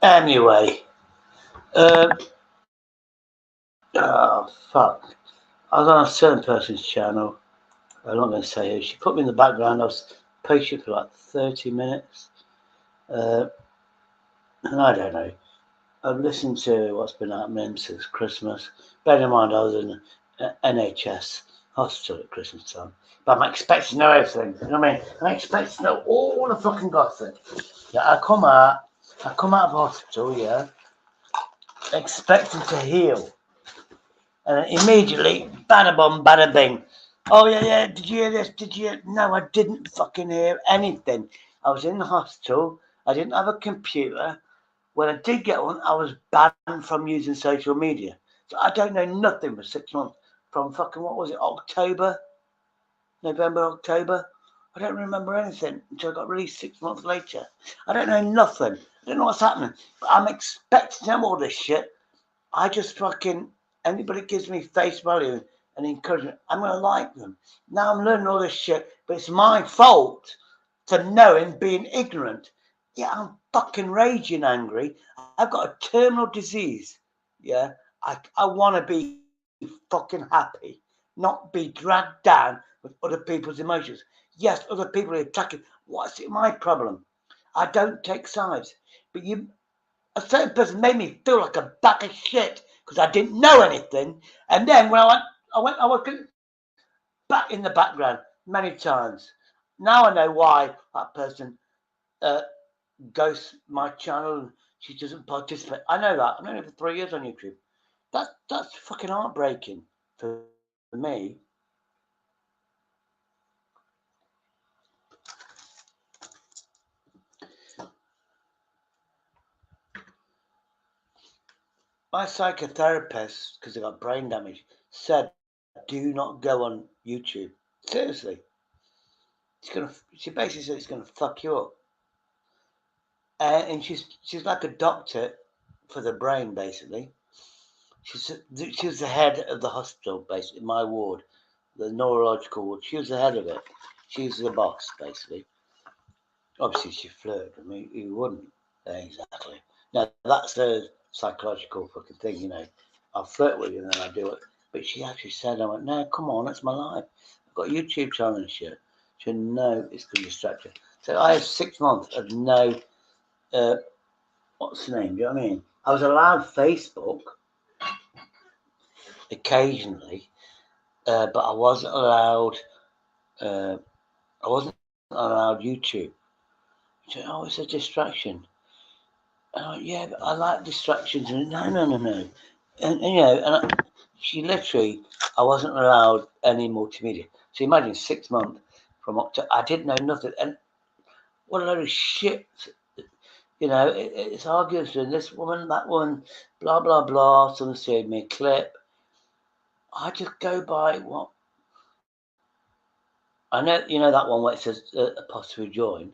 Anyway, oh fuck! I was on a certain person's channel. I'm not going to say who. She put me in the background. I was patient for like 30 minutes. And I don't know. I've listened to what's been happening since Christmas. Bear in mind, I was in NHS hospital at Christmas time. But I'm expecting to know everything. You know what I mean? I'm expecting to know all the fucking gossip. Yeah, I come out of hospital, yeah, expecting to heal. And then immediately, bada bum, bada bing. Oh, yeah, did you hear this? Did you? No, I didn't fucking hear anything. I was in the hospital. I didn't have a computer. When I did get one, I was banned from using social media. So I don't know nothing for 6 months. From fucking, what was it, October? November, October? I don't remember anything until I got released 6 months later. I don't know nothing. I don't know what's happening. But I'm expecting to know all this shit. I just fucking, anybody gives me face value and encouragement, I'm going to like them. Now I'm learning all this shit, but it's my fault for knowing, being ignorant. Yeah, I'm fucking raging angry. I've got a terminal disease. Yeah, I want to be fucking happy, not be dragged down with other people's emotions. Yes, other people are attacking. What's it my problem? I don't take sides. But a certain person made me feel like a bag of shit because I didn't know anything. And then when I was back in the background many times. Now I know why that person uh, ghosts my channel and she doesn't participate. I know that. I've known her for 3 years on YouTube. That's fucking heartbreaking for me. My psychotherapist, because I got brain damage, said, "Do not go on YouTube." Seriously, she basically said it's gonna fuck you up. And she's like a doctor for the brain, basically. She's she was the head of the hospital, basically, my ward, the neurological ward. She was the head of it. She's the boss, basically. Obviously, she flirted. I mean, who wouldn't? Exactly. Now that's a psychological fucking thing, you know. I'll flirt with you and then I do it. But she actually said, I went, no, come on, that's my life. I've got a YouTube channel and shit. She said, no, it's going to distract you. So I had 6 months of no uh, what's the name? Do you know what I mean? I was allowed Facebook occasionally, but I wasn't allowed. Uh, I wasn't allowed YouTube. She said, "Oh, it's a distraction." And I went, "Yeah, but I like distractions." And no, no, no, no. And you know, she literally, I wasn't allowed any multimedia. So imagine 6 months from October, I didn't know nothing. And what a load of shit. You know, it's arguments with this woman, that one, blah, blah, blah. Someone showed me a clip. I just go by what I know. You know that one where it says apostrophe join.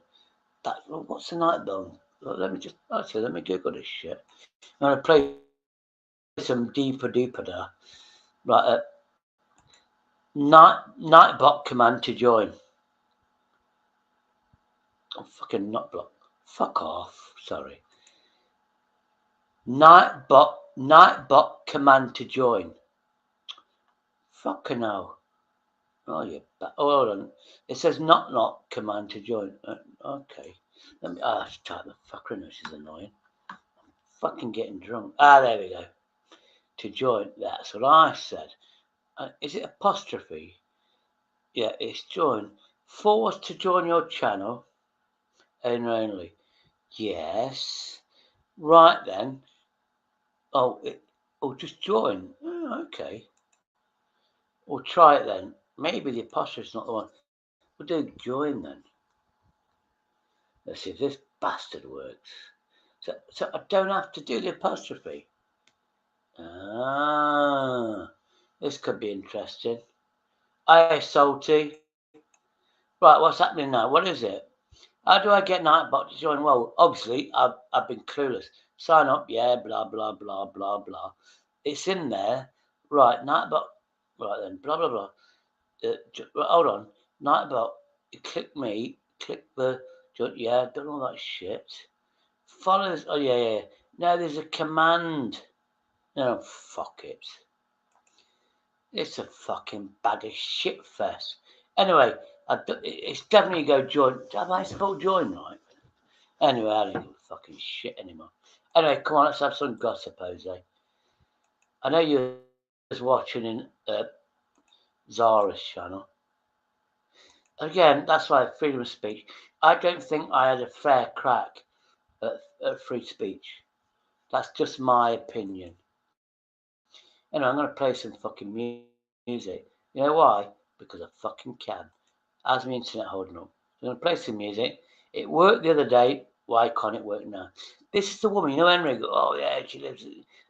That what's the night bell? Let me just actually let me Google this shit. I'm gonna play some deeper duper da. Right, nightbot command to join. Oh fucking not block. Fuck off. Sorry. Nightbot command to join. Fucking hell. Oh, hold on. It says not command to join. Okay. Let me. I have to type the fucker in, which is annoying. Fucking getting drunk. There we go. To join. That's what I said. Is it apostrophe? Yeah, it's join. Forward to join your channel. And only. Yes. Right then. Oh, just join. Oh, okay. We'll try it then. Maybe the apostrophe's not the one. We'll do join then. Let's see if this bastard works. So I don't have to do the apostrophe. Ah, this could be interesting. Hi, Salty. Right, what's happening now? What is it? How do I get Nightbot to join? Well, obviously, I've been clueless. Sign up, yeah, blah, blah, blah, blah, blah. It's in there. Right, Nightbot. Right then, blah, blah, blah. Hold on. Nightbot, click me, click the Yeah, done all that shit. Follows. Oh yeah. Now there's a command. No, fuck it. It's a fucking bag of shit fest. Anyway, it's definitely go join. Have I spelled join right? Anyway, I don't give a fucking shit anymore. Anyway, come on, let's have some gossip, Jose. I know you was watching in Zara's channel. Again, that's why freedom of speech. I don't think I had a fair crack at free speech. That's just my opinion. Anyway, I'm going to play some fucking music. You know why? Because I fucking can. How's my internet holding up? I'm going to play some music. It worked the other day. Why can't it work now? This is the woman, you know, Henry. Oh, yeah, she lives.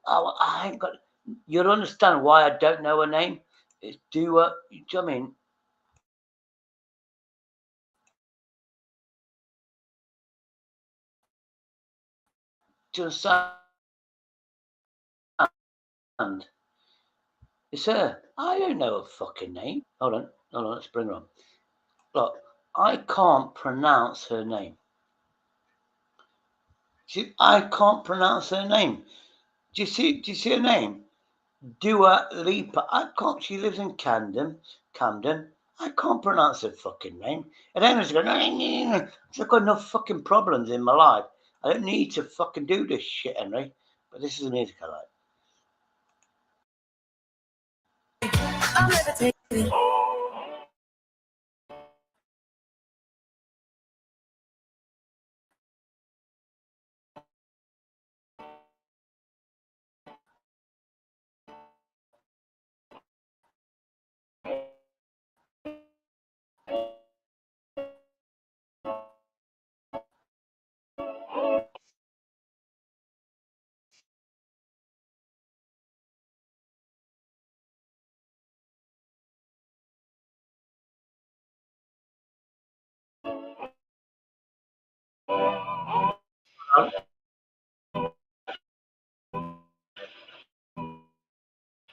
Oh, I ain't got. You'll understand why I don't know her name. It's do you know what I mean? Do you understand? It's her. I don't know her fucking name. Hold on, let's bring her on. Look, I can't pronounce her name. I can't pronounce her name. Do you see her name? Dua Lipa. I can't. She lives in Camden. I can't pronounce her fucking name. And Henry's going, I've got enough fucking problems in my life. I don't need to fucking do this shit, Henry. But this is the music I like. I'll never take it.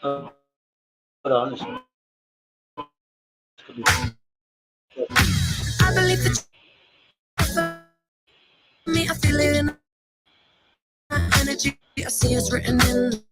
Hold on. I believe that me, I feel it in my energy. I see it's written in.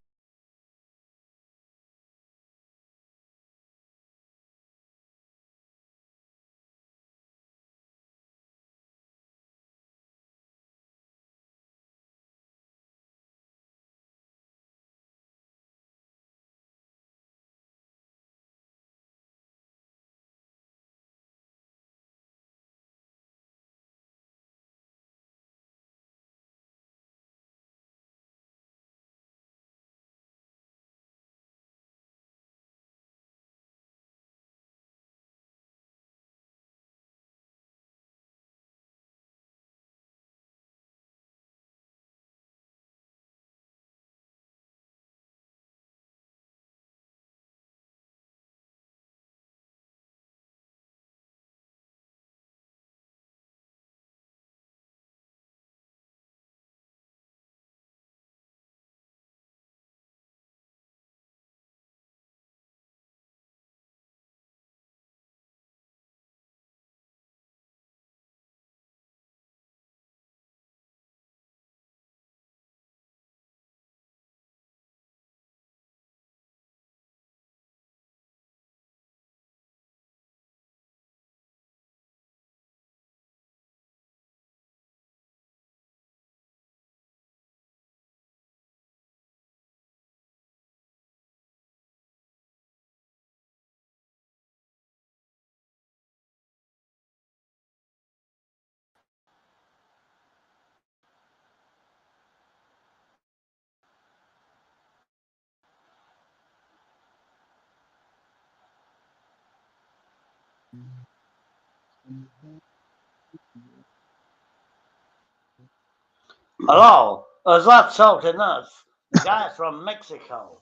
Hello, is that something else? The guy from Mexico.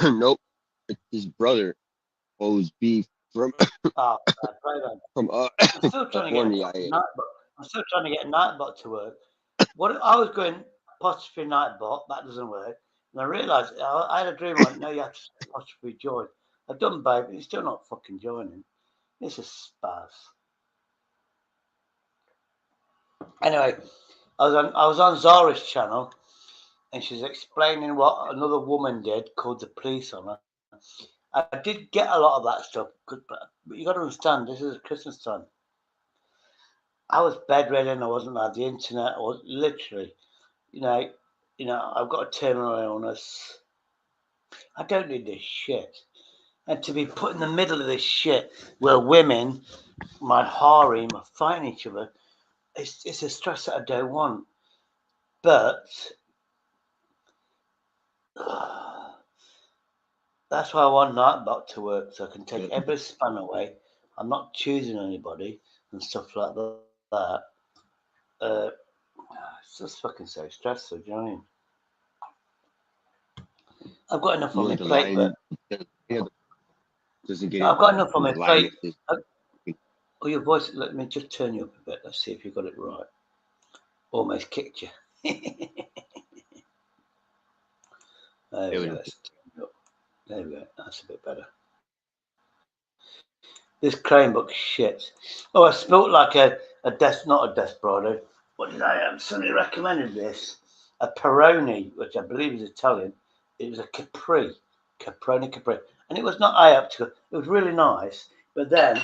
Nope, it's his brother owes beef from Oh, play that. from I'm still trying to get a California. fucking Nightbot. I'm still trying to get a Nightbot to work. What I was going apostrophe Nightbot, that doesn't work. And I realised I had a dream like, no, you have to apostrophe join. I've done both, but he's still not fucking joining. It's a spaz. Anyway, I was on Zara's channel, and she's explaining what another woman did, called the police on her. I did get a lot of that stuff, but you got to understand, this is Christmas time. I was bedridden. I wasn't at the internet. I was literally, you know, I've got a terminal illness. I don't need this shit. And to be put in the middle of this shit where women, my harem, are fighting each other, it's a stress that I don't want. But that's why I want Nightbot to work, so I can take every span away. I'm not choosing anybody and stuff like that. Uh, it's just fucking so stressful. Do you know what I mean? I've got enough on You my know, the plate, but line doesn't get I've it. got enough on The my line plate. is Oh, your voice. Let me just turn you up a bit. Let's see if you got it right. Almost kicked you. There we go. Let's turn it up. There we go. That's a bit better. This Chromebook shit. Oh, I smelt like a not a desperado. What did I have? Somebody recommended this. A Peroni, which I believe is Italian. It was a Caproni Capri. And it was not high up to it. It was really nice. But then,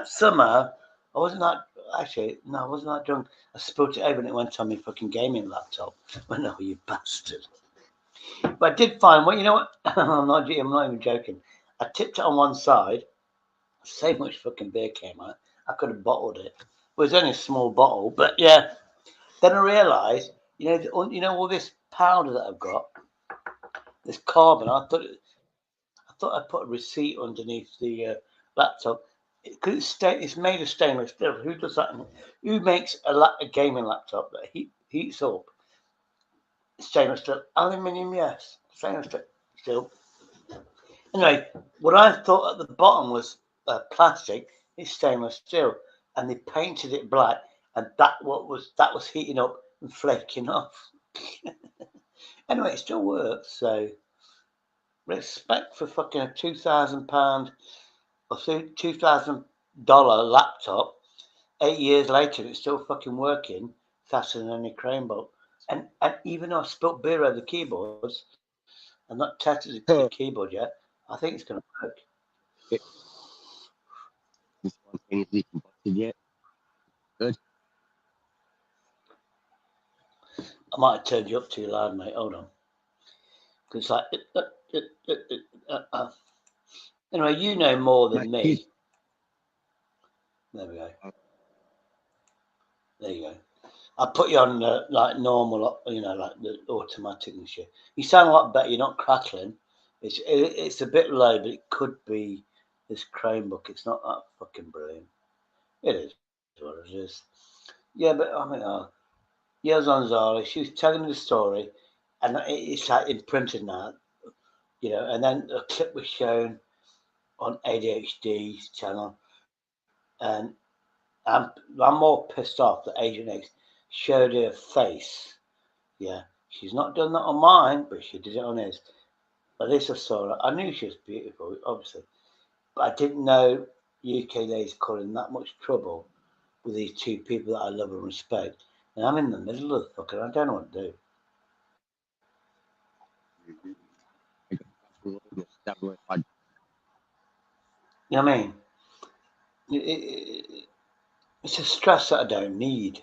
somehow, I wasn't that, actually, no, I wasn't that drunk. I spilt it over and it went on my fucking gaming laptop. Well, no, you bastard. But I did find, well, you know what? I'm not even joking. I tipped it on one side. So much fucking beer came out. I could have bottled it. It was only a small bottle, but yeah. Then I realised, all this powder that I've got, this carbon. I thought I put a receipt underneath the laptop because it's made of stainless steel. Who does that? Who makes a gaming laptop that heats up? Stainless steel, aluminium, yes, stainless steel. Anyway, what I thought at the bottom was plastic, it's stainless steel, and they painted it black, and that was heating up and flaking off. Anyway, it still works. So respect for fucking a £2,000 or $2,000 laptop. 8 years later, it's still fucking working faster than any Chromebook. And even though I spilt beer over the keyboards, and not tested the keyboard yet, I think it's going to work. it spontaneously combusted yet. Good. I might have turned you up too loud, mate. Hold on. Because like, anyway, you know more My than kids me. There we go. There you go. I put you on like normal, like the automatic and shit. You sound a lot better. You're not crackling. It's a bit low, but it could be this Chromebook. It's not that fucking brilliant. It is what it is. Yeah, but I mean, yeah, I was on Zara. She was telling me the story, and it's like imprinted now, And then a clip was shown on ADHD's channel, and I'm more pissed off that Agent X showed her face. Yeah, she's not done that on mine, but she did it on his. At least I saw her. I knew she was beautiful, obviously, but I didn't know UK ladies causing that much trouble with these two people that I love and respect. And I'm in the middle of the fucking, I don't know what to do. I got across the road and stopped going hard. You know what I mean? It's a stress that I don't need.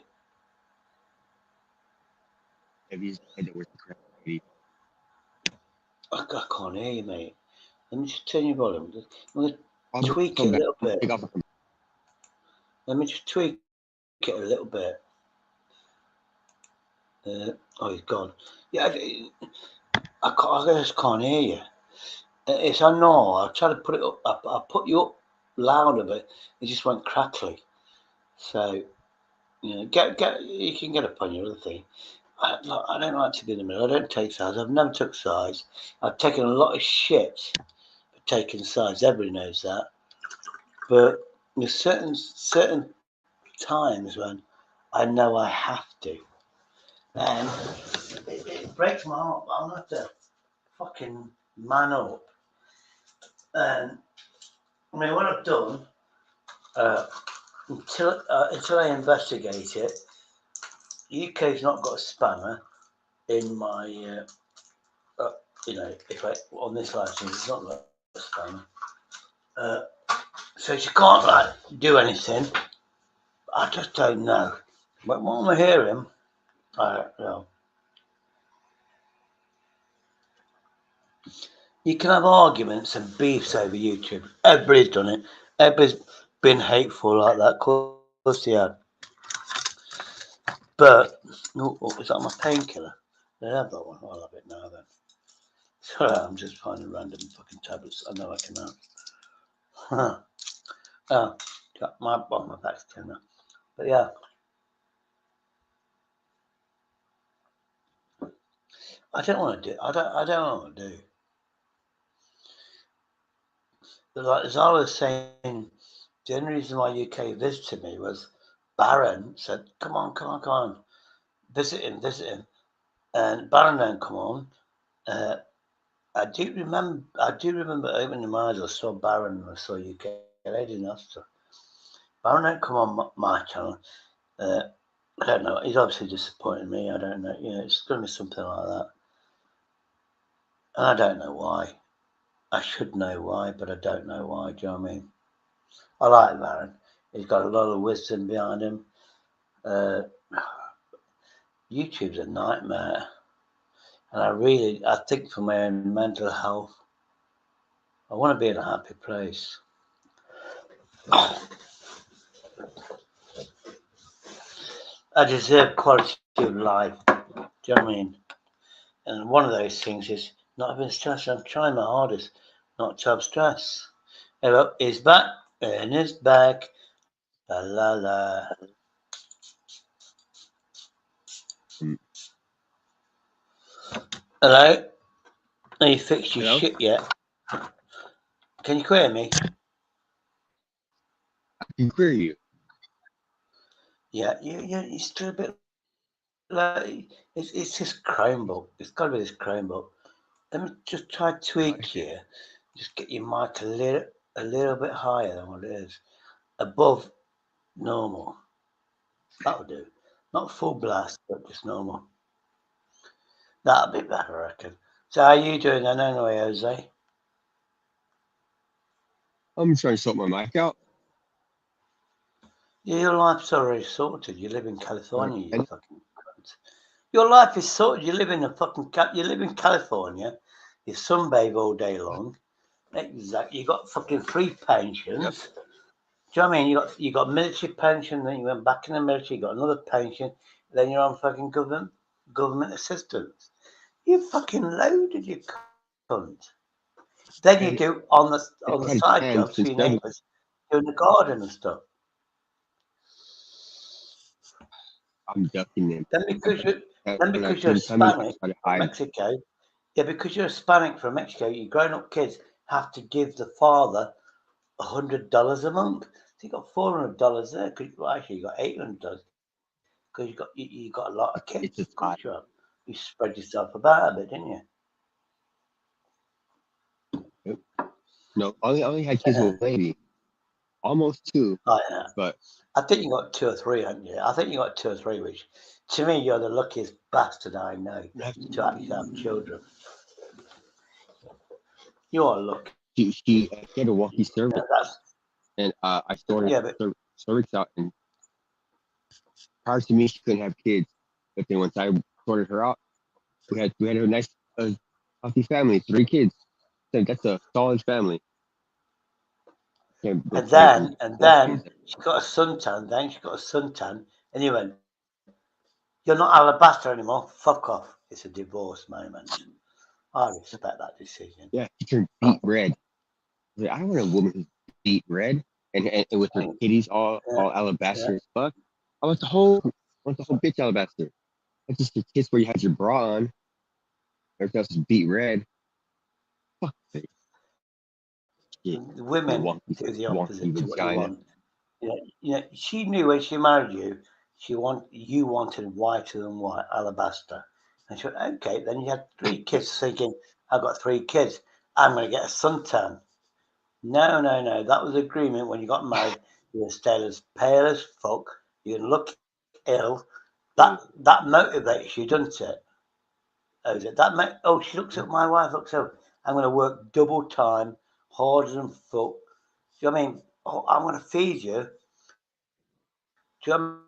Maybe it's the worst crap. Maybe. I can't hear you, mate. Let me just turn your volume. I'm going to I'll tweak come it a back. little I'm bit. take off from. Let me just tweak it a little bit. Oh, he's gone. Yeah, I just can't hear you. It's I know. I try to put it up. I put you up louder, but it just went crackly. So get. You can get up on your other thing. I don't like to be in the middle. I don't take sides. I've never took sides. I've taken a lot of shit for taking sides. Everybody knows that. But there's certain times when I know I have to, and it breaks my heart. I'll have to fucking man up. And I mean, what I've done uh, until I investigate it, UK's not got a spanner in my, if I on this license, it's not got a spanner. Uh, so she can't like do anything. I just don't know. But when I hear him, I don't know. You can have arguments and beefs over YouTube. Everybody's done it. Everybody's been hateful like that. Of course they have. But is that my painkiller? They have that one. I'll have it now then. Sorry, I'm just finding random fucking tablets. I know I can have. Oh, got my back's turned now. But yeah, I don't want to do. I don't want to do. But like as I was saying, the only reason why UK visited me was Baron said, "Come on, come on, come on, visit him, visit him." And Baron don't come on. Uh, I do remember opening my eyes. I saw Baron and I saw UK lady and stuff. Baron don't come on my channel. Uh, I don't know. He's obviously disappointed me. I don't know. It's going to be something like that. And I don't know why. I should know why, but I don't know why. Do you know what I mean? I like Baron. He's got a lot of wisdom behind him. Uh, YouTube's a nightmare. And I think for my own mental health, I want to be in a happy place. I deserve quality of life. Do you know what I mean? And one of those things is not having stress. I'm trying my hardest not to have stress. Hello, he's back. And he's back. La la la. Mm. Hello? Have you fixed your Hello? shit yet? Can you hear me? I can hear you. Yeah, you're still a bit like it's this Chromebook. It's got to be this Chromebook. Let me just try tweak Okay. here. Just get your mic a little bit higher than what it is, above normal. That'll do. Not full blast, but just normal. That'll be better, I reckon. So how you doing then anyway, Jose? I'm trying to sort my mic out. Yeah, your life's already sorted. You live in California, you And fucking cunt. Your life is sorted. You live in you live in California. You sunbathe all day long. Exactly. You got fucking free yep, pensions. Do you know what I mean? You got military pension, then you went back in the military, you got another pension, then you're on fucking government assistance. You fucking loaded, you cunt. Then you and do on the I had a side jobs chance for your instead of neighbours, doing the garden and stuff. I'm ducking them. Then because you then When I because you're couldn't come in, I Hispanic started from hiding. Mexico, yeah, because you're Hispanic from Mexico, your grown-up kids have to give the father $100 a month. So you got $400 there. Well, actually, you got $800 because you got a lot of kids. Of It's a course you tie. have. You spread yourself about a bit, didn't you? Yep. No, only had kids with a lady, almost two, Oh, yeah. but I think you got two or three, haven't you? I think you got two or three, which to me, you're the luckiest bastard I know to actually have children. You are lucky. she had a walkie Yeah, cervix, that's and I sorted yeah, but cervix out. And prior to me, she couldn't have kids. But then once I sorted her out, we had a nice, healthy family, 3 kids. So that's a solid family. Can't and say anything then and less then than that. she got a suntan. Then she got a suntan, and you went, "You're not alabaster anymore. Fuck off." It's a divorce moment. I respect that decision. Yeah, she turned beet red. I don't want a woman who's beet red and with her Thanks. titties Yeah, all yeah. alabaster as fuck. I want the whole bitch alabaster. That's just the tits where you had your bra on. Everything else is beet red. Fuck it. Shit. Women do the Wonky opposite to what you vagina. want. She knew when she married you, you wanted whiter than white alabaster, and she went, okay. Then you had 3 kids, thinking, I've got 3 kids. I'm going to get a suntan. No, no, no. That was the agreement when you got married. You were stay as pale as fuck. You look ill. that motivates you, doesn't it? She looks at my wife. Looks at. I'm going to work double time, harder than fuck. Do you know what I mean? Oh, I'm going to feed you. Do you know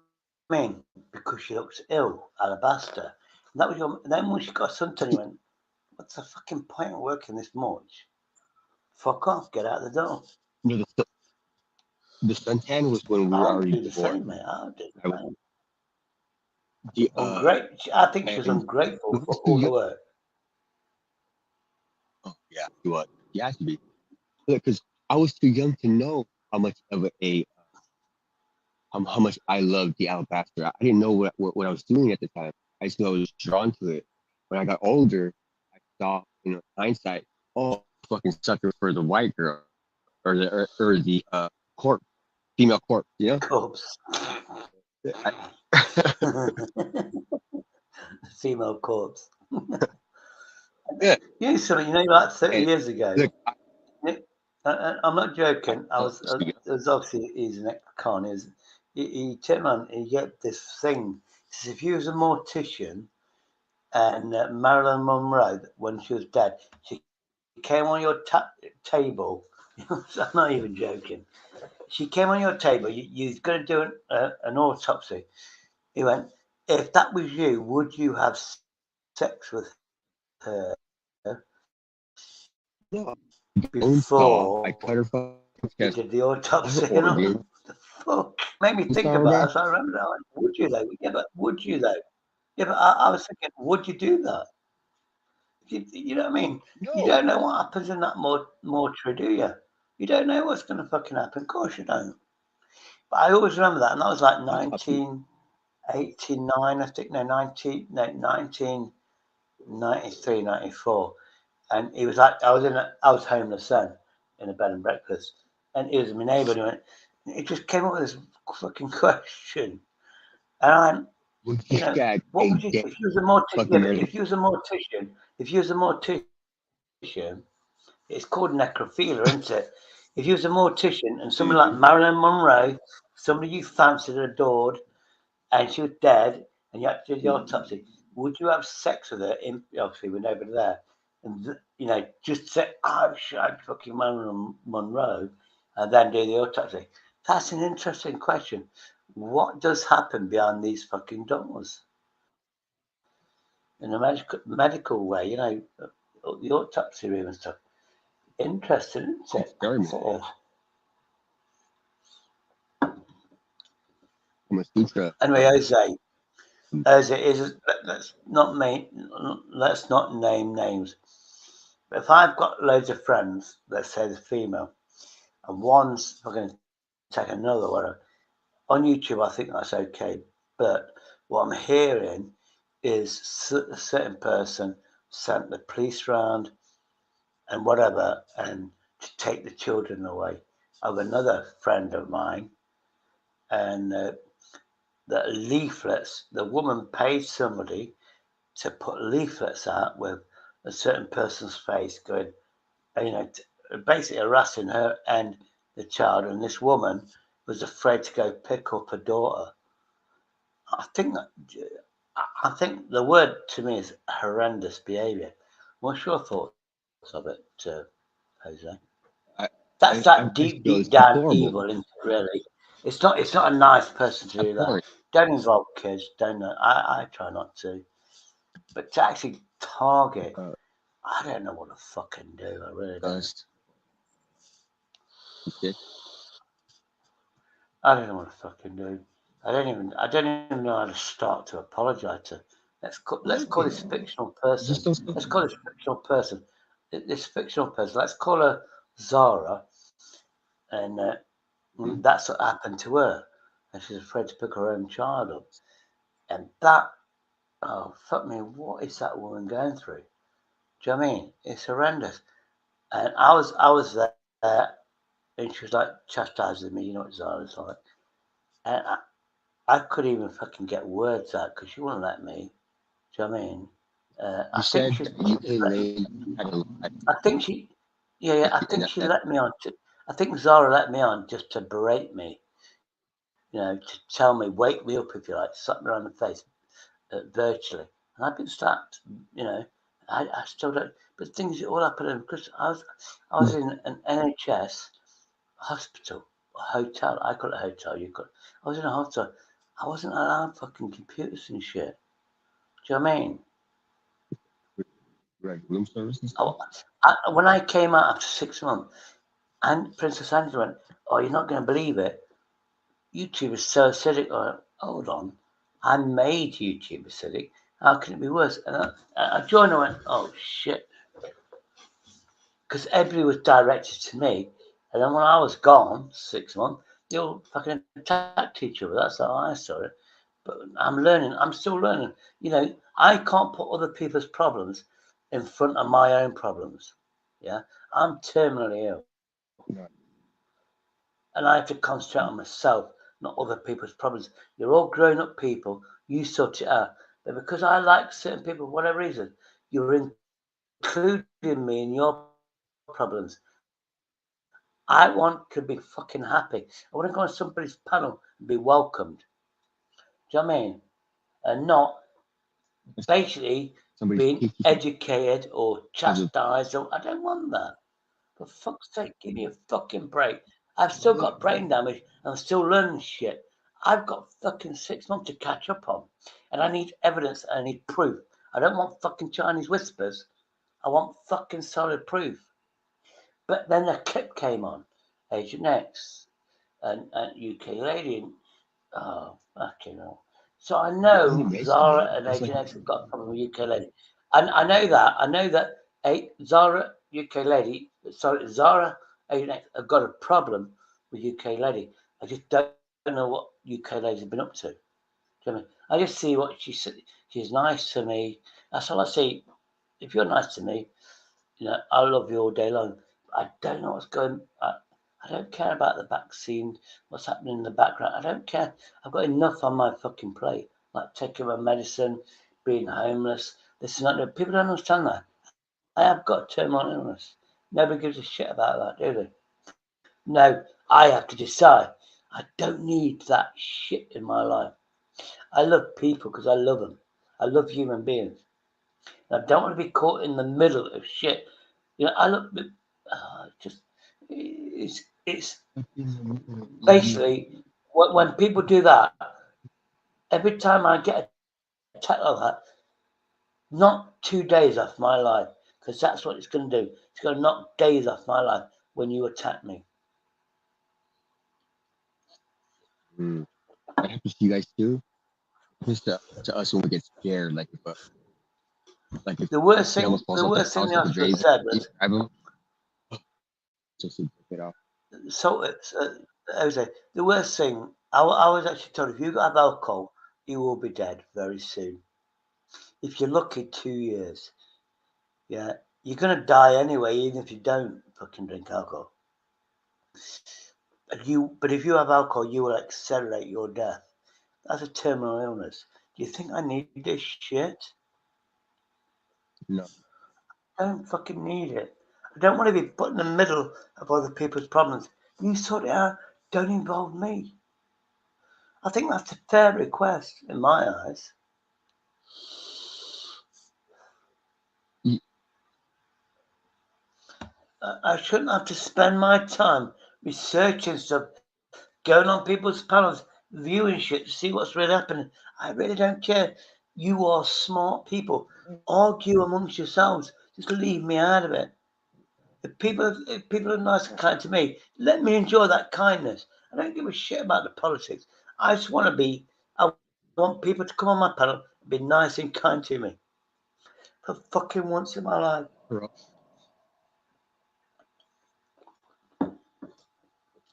what I mean? Because she looks ill, alabaster. And that was your. And then when she got a son, you went, "What's the fucking point of working this much? Fuck off, get out the door." You know, the suntan was when we were I'll already do the divorced. same, mate. I'll do I the was same. the I think she was and ungrateful I for was too all the young. work. Oh yeah, he was. He has to be because I was too young to know how much of how much I loved the alabaster. I didn't know what I was doing at the time. I just knew I was drawn to it. When I got older, I saw, hindsight, oh, fucking sucker for the white girl or the corpse, female corpse, Corpse. I, Female corpse. yeah. Like 30 And years ago. look, I'm not joking. I oh, was, just speaking. it was obviously he's an ex-con. He turned around and he get this thing. He says, if you was a mortician and Marilyn Monroe, when she was dead, she came on your table. I'm not even joking. She came on your table. You're going to do an autopsy. He went, if that was you, would you have sex with her No, bone before saw. I cut her fucking you did chest, the autopsy? all her And I went, organs. the fuck? Made me You think saw her about back? it. So I remember that. Like, would you though? Yeah, but would you though? Yeah, but I was thinking, would you do that? You know what I mean? You No. don't know what happens in that mortuary, do you? You don't know what's going to fucking happen. Of course you don't. But I always remember that, and that was like Autopsy. 1989, I think. No, 1993, 94. And he was like, I was homeless then, in a bed and breakfast, and he was my neighbour, and he just came up with this fucking question, and I, Would you shag what a would you dead if you was a mortician? Yeah, fucking but relative? if you was a mortician, it's called necrophilia, isn't it? If you was a mortician and somebody like Mm-hmm. Marilyn Monroe, somebody you fancied and adored, and she was dead, and you had to do the autopsy, would you have sex with her? Obviously, with nobody there, and just say, "I've shot fucking Marilyn Monroe," and then do the autopsy. That's an interesting question. What does happen behind these fucking doors in a medical way? The autopsy room and stuff. Interesting, isn't it? It's scary Yes, movie. it is. Kama Sutra. Anyway, Jose is. Let's not name names. But if I've got loads of friends, let's say the female, and one's fucking take another, whatever, on YouTube, I think that's okay. But what I'm hearing is a certain person sent the police round and whatever, and to take the children away. Of another friend of mine, and the leaflets. The woman paid somebody to put leaflets out with a certain person's face, going, basically harassing her and the child. And this woman was afraid to go pick up her daughter. I think that I think the word to me is horrendous behaviour. What's your thoughts of it, Jose? I, That's that I deep, just feel deep it's down deplorable. evil, isn't it? Really, it's not. It's not a nice person to do that. Abhorrent. Don't involve kids. Don't. I try not to. But to actually target, Uh, I don't know what to fucking do. I really don't. Dust. Shit. I don't know what to fucking do. I don't even know how to start to apologise to. Let's What? call this fictional person. Just don't stop. Let's call this fictional person. This fictional person. Let's call her Zara, and Hmm. that's what happened to her, and she's afraid to pick her own child up. And that, oh fuck me, what is that woman going through? Do you know what I mean? It's horrendous. And I was there, and she was like chastising me. You know what Zara's like, and I couldn't even fucking get words out because she wouldn't let me. Do you know what I mean? You I think said that you and Lane had I think she, yeah, I and think that's she it. let me on. I think Zara let me on just to berate me, to tell me, wake me up if you like, slap me around the face. virtually, and I've been stacked. You know, I still don't. But things all happened because I was in an NHS hospital, hotel. I call it a hotel. You call it. I was in a hospital. I wasn't allowed fucking computers and shit. Do you know what I mean? Right, room service and stuff. When I came out after 6 months, and Princess Angela went, "Oh, you're not going to believe it. YouTube is so acidic." Hold on, I made YouTube acidic. How can it be worse? And I joined and went, "Oh shit," because everybody was directed to me. And then when I was gone, 6 months, they all fucking attacked each other. That's how I saw it. But I'm learning. I'm still learning. You know, I can't put other people's problems in front of my own problems. Yeah, I'm terminally ill, No, and I have to concentrate on myself, not other people's problems. You're all grown up people. You sort it out. But because I like certain people, for whatever reason, you're including me in your problems. I want to be fucking happy. I want to go on somebody's panel and be welcomed. Do you know what I mean? And not that's basically being somebody's picky educated or because of chastised. Or, I don't want that. For fuck's sake, give me a fucking break. I've still got brain damage and I'm still learning shit. I've got fucking 6 months to catch up on. And I need evidence and I need proof. I don't want fucking Chinese whispers. I want fucking solid proof. But then the clip came on, Agent X and UK Lady. And, oh, fucking hell. So I wasn't know he Mason Zara though? and That's like Agent X have got a problem with UK Lady. And I know that. I know that Zara, UK Lady, sorry, Zara, Agent X have got a problem with UK Lady. I just don't know what UK Lady's been up to. Do you know what I mean? I just see what she said. She's nice to me. That's all I see. If you're nice to me, you know, I love you all day long. I don't know what's going. I don't care about the vaccine, what's happening in the background. I don't care. I've got enough on my fucking plate, like taking my medicine, being homeless. This is not. People don't understand that. I have got terminal illness. Nobody gives a shit about that, do they? No, I have to decide. I don't need that shit in my life. I love people because I love them. I love human beings. And I don't want to be caught in the middle of shit. You know, I look. Just it's basically when people do that. Every time I get attacked like that, knock 2 days off my life because that's what it's going to do. It's going to knock days off my life when you attack me. mm, that happens to you guys too. It happens to us when we get scared, like if The a worst kid thing, almost falls the off the worst thing house the with a hospital vase, said you was, grab him, just to get off. so Jose, the worst thing I was actually told if you have alcohol, you will be dead very soon. If you're lucky, 2 years. Yeah, you're gonna die anyway, even if you don't fucking drink alcohol. But if you have alcohol, you will accelerate your death. That's a terminal illness. Do you think I need this shit? No, I don't fucking need it. I don't want to be put in the middle of other people's problems. You sort it out. Don't involve me. I think that's a fair request in my eyes. you, I shouldn't have to spend my time researching stuff, going on people's panels, viewing shit to see what's really happening. I really don't care. You are smart people. Argue amongst yourselves. Just leave me out of it. If people are nice and kind to me, let me enjoy that kindness. I don't give a shit about the politics. I just want to be. I want people to come on my panel and be nice and kind to me for fucking once in my life. bro.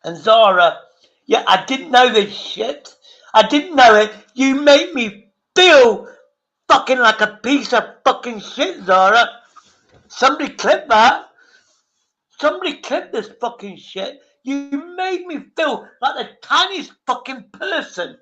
And Zara, yeah, I didn't know this shit. I didn't know it. You made me feel fucking like a piece of fucking shit, Zara. Somebody clip that. Somebody clip this fucking shit. You made me feel like the tiniest fucking person.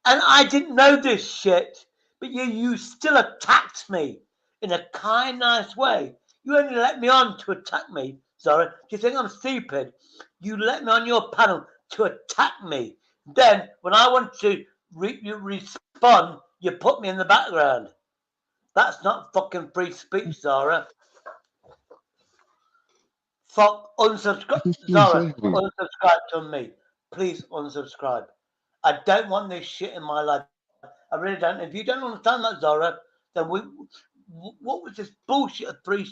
And I didn't know this shit. But you still attacked me in a kind, nice way. You only let me on to attack me, Zara. Do you think I'm stupid? You let me on your panel to attack me. Then, when I want to you respond, you put me in the background. That's not fucking free speech, Zara. Fuck, I unsubscribe. can see Zara, Joe here. unsubscribe to me. Please unsubscribe. I don't want this shit in my life. I really don't. If you don't understand that, Zara, then what was this bullshit of 3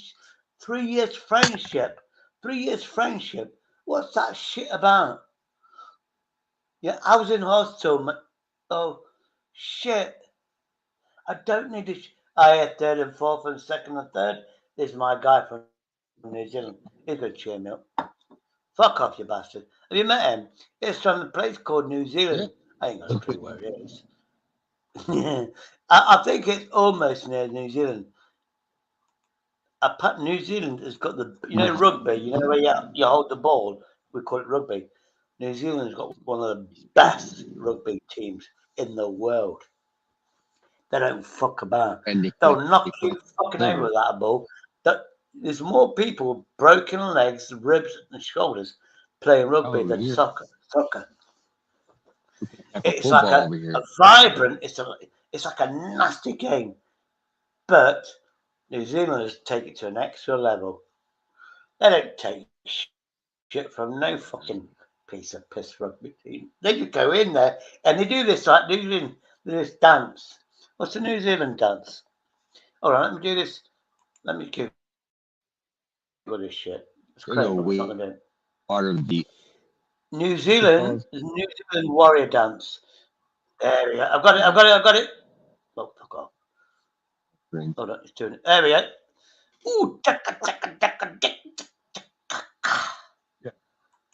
years friendship? 3 years friendship. What's that shit about? Yeah, I was in hospital. Oh, shit. I don't need this. I had third and fourth and second and third. This is my guy from New Zealand. He's going to cheer me up. Fuck off, you bastard. Have you met him? It's from a place called New Zealand. Yeah. I ain't got a clue where it is. I think it's almost near New Zealand. New Zealand has got rugby, where you hold the ball, we call it rugby. New Zealand's got one of the best rugby teams in the world. They don't fuck about. And They'll knock they you collect fucking over silver. with that ball. There's more people with broken legs, ribs, and shoulders playing rugby Oh, than here. soccer. Soccer. Like a It's like football a, over a here. vibrant. It's like a nasty game. But New Zealanders take it to an extra level. They don't take shit from no fucking piece of piss rugby team. They just go in there and they do this like this dance. What's the New Zealand dance? All right, let me do this. Let me Google this shit. It's credible. It's not going to do it. They go way part of the New what's it Zealand called? is New Zealand warrior dance. There we go. I've got it. I've got it. I've got it. Oh, fuck off. Friend. Hold on, it's doing it. There we go. Ooh, chaka, chaka, chaka, chaka. Yeah.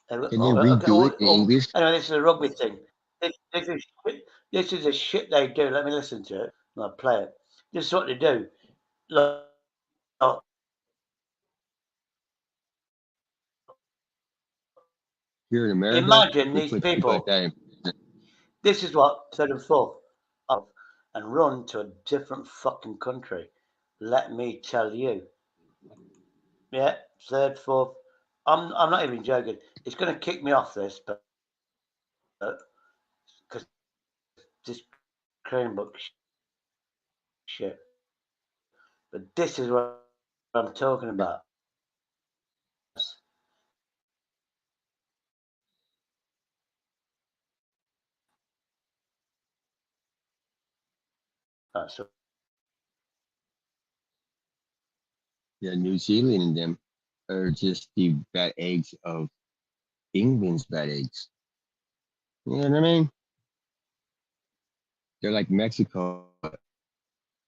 Can they Okay. redo it in English? Anyway, this is a rugby thing. This is shit. This is a shit they do. Let me listen to it. And I'll play it. This is what they do. Look, Here in America, imagine we these put people like people. that in prison. This is what third and fourth and run to a different fucking country. Let me tell you. Yeah, third, fourth. I'm not even joking. It's going to kick me off this, but because this Chromebook shit. But this is what I'm talking about. That's Yeah, New Zealand and them are just the bad eggs of England's bad eggs. You know what I mean? They're like Mexico, but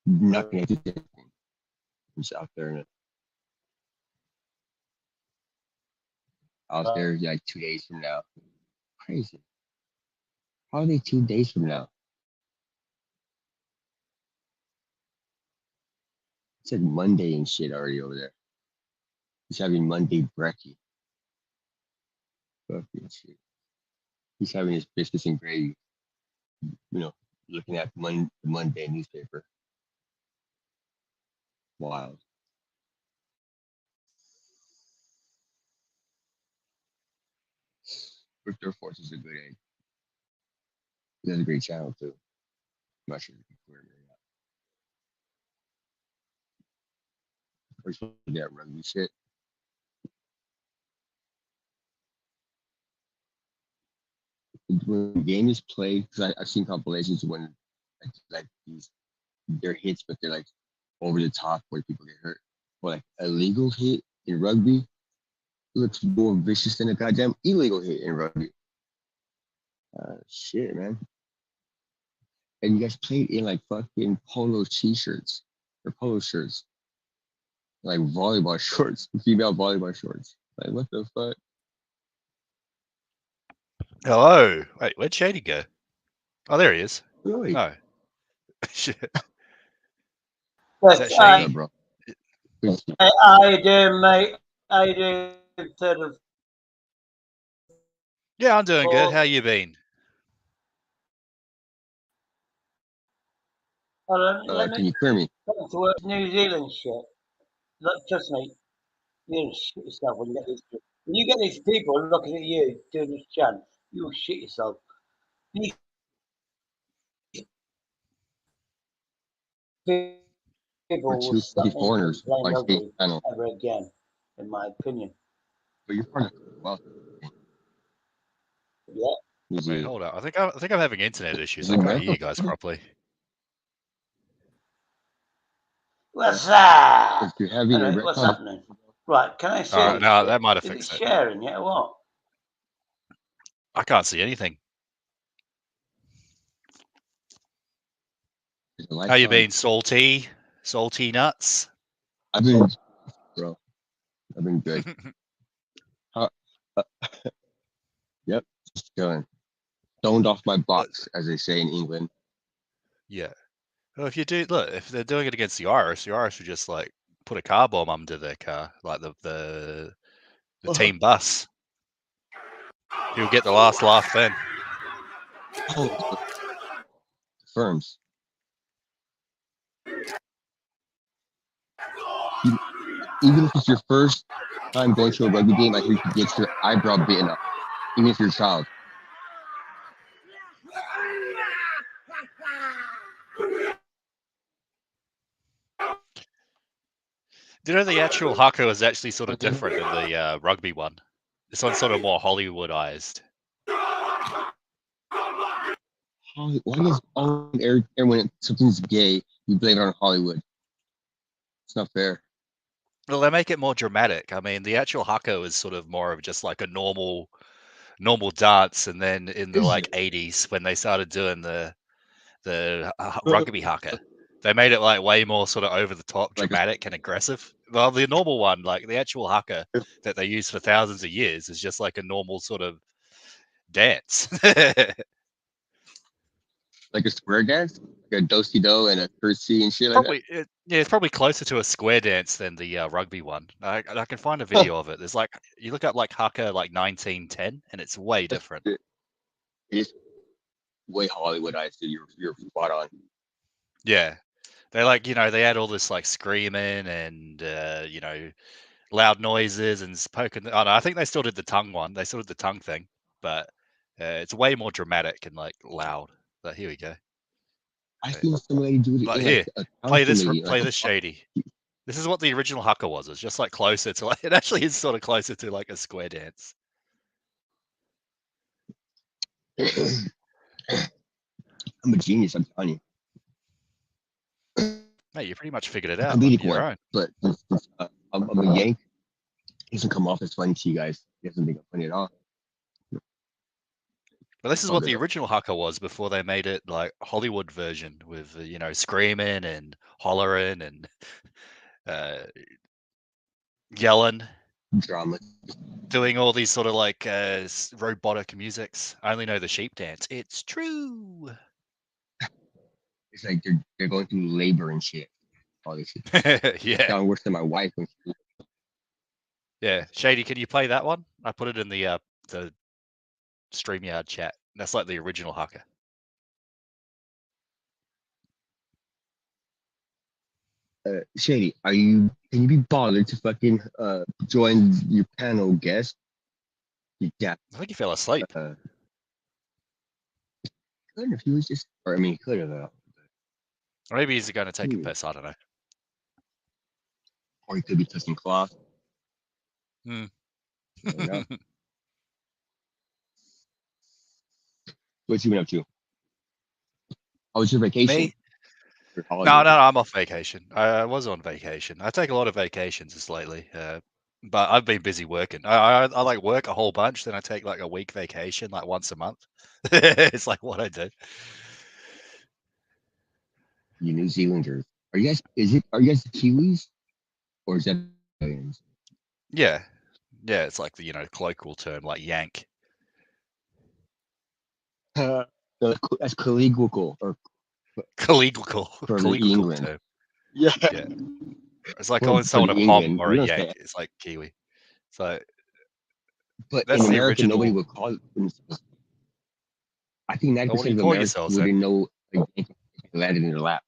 not connected to anything. Just out there like 2 days from now. Crazy. How are they 2 days from now? It said Monday and shit already over there. He's having Monday brekkie. Fucking shit. He's having his biscuits and gravy. You know, looking at the Monday newspaper. Wild. Victor Force is a good egg. He has a great channel too. I'm not sure if you can clear me out. We're supposed to get rugby shit. When the game is played, because I've seen compilations when like these they're hits, but they're like over the top where people get hurt. Or like a legal hit in rugby looks more vicious than a goddamn illegal hit in rugby. Shit, man. And you guys played in like fucking polo t-shirts or polo shirts, like volleyball shorts, female volleyball shorts. Like what the fuck? Hello. Wait, where'd Shady go? Oh, there he is. Really? Oh, shit. Is yes. that What's up, Shady? bro? How you doing, mate? How you doing? Third and Yeah, I'm doing good. fourth. How you been? Hold on, let Can me you clear me? come to work. New Zealand shit. Look, trust me, you'll shit yourself when you get these people. When you get these people looking at you doing this chant, you'll shit yourself. These people will two stop me from foreigners playing like rugby state channel. ever again, in my opinion. But you're part of well, Yeah. Wait, usually hold up. I think I'm having internet issues. is I it can't hear America? you guys properly. What's that? If you're having a Anyway, what's record, happening? Right, can I see All right, this no, shit? that might have Is it fixed it. sharing yet or what? I can't see anything. is the lights How you on? been, salty? Salty nuts? I've been, bro. I've been good. How, uh, yep, just chilling. Stoned off my box, as they say in England. Yeah. Well, if you do look, if they're doing it against the Irish would just like put a car bomb under their car, like the team bus. Who'll get the last laugh then? Oh, firms. Even if it's your first time going to a rugby game, I hear you get your eyebrow bitten up, even if you're a child. Do you know the actual haka is actually sort of different than the rugby one? This one's sort of more Hollywoodized. Why does when something's gay, you blame it on Hollywood? It's not fair. Well, they make it more dramatic. I mean, the actual haka is sort of more of just like a normal dance, and then in the like 80s when they started doing the rugby haka, they made it like way more sort of over the top, Like dramatic and aggressive. Well, the normal one, like the actual haka that they use for thousands of years, is just like a normal sort of dance. like a square dance, like a do-si-do and a curtsy and shit like Probably, yeah, it's probably closer to a square dance than the rugby one. I can find a that. video of it. There's like you look up like haka like 1910, and it's way different. It is way Hollywoodized. You're spot on. Yeah, they like they had all this like screaming and loud noises and poking. Oh no, I think they still did the tongue one. They still did the tongue thing, but it's way more dramatic and like loud. But here we go. I seen some lady do it Like in here, like a play council this. meeting. Play Like this shady. This is what the original haka was. It's just like closer to like it actually is sort of closer to like a square dance. I'm a genius. I'm telling you. Mate, you pretty much figured it A out on comedic your one, own. but I'm a yank. It doesn't come off as funny to you guys. It doesn't think I'm funny at all. But this is All what good the though. original haka was before they made it like Hollywood version with screaming and hollering and yelling, Drama. doing all these sort of like robotic musics. I only know the sheep dance. It's true. It's like they're going through labor and shit. All this shit. Yeah. Sound worse than my wife when she. Yeah. Shady, can you play that one? I put it in the StreamYard chat. That's like the original haka. Shady, can you be bothered to fucking join your panel guest? Yeah. I think he fell asleep. Couldn't if he was just, or I mean, he could have, Or maybe he's going to take a piss. I don't know. or he could be touching cloth. Hmm. What you been up to? How was your vacation? Me? Your No, holiday? I'm off vacation. I was on vacation. I take a lot of vacations just lately, but I've been busy working. I like work a whole bunch, then I take like a week vacation, like once a month. It's like what I do. You New Zealanders. Are you guys? Are you guys Kiwis, or is that Australians? Yeah, yeah. It's like the colloquial term, like yank. That's colloquial or Collegial for the England. term. Yeah. Yeah. It's like Well, calling for someone a the pom England, or we a don't yank. say. It's like Kiwi. So But that's in the America, nobody original. would call it themselves. I think Oh, what do 90% you of call Americans yourselves then? wouldn't know a Yankee landed in their lap,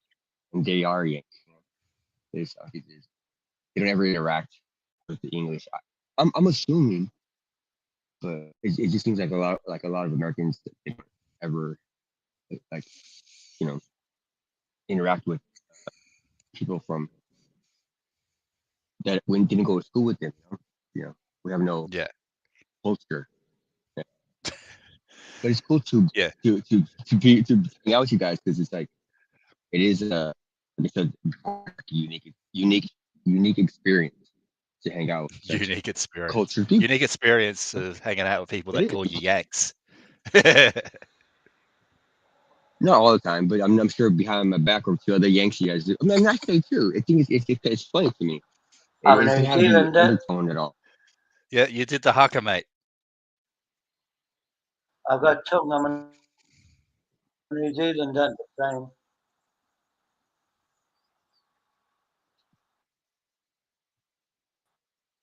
and they are Yankees. They don't ever interact with the English. I'm assuming, but it just seems like a lot of Americans ever like interact with people from that when didn't go to school with them. We have no Yeah. culture. Yeah. But it's cool to Yeah. to hang out with you guys because it's like it is like I said, a unique experience to hang out with such Unique experience. cultured people. Unique experience of hanging out with people It that is call you Yanks. not all the time, but I'm sure behind my back or two other Yanks you guys do. I mean, I say too. I think it's funny to me. I'm a It doesn't New have the Zealander. undertone at all. Yeah, you did the haka, mate. I've got a tongue. I'm a New Zealander. The same.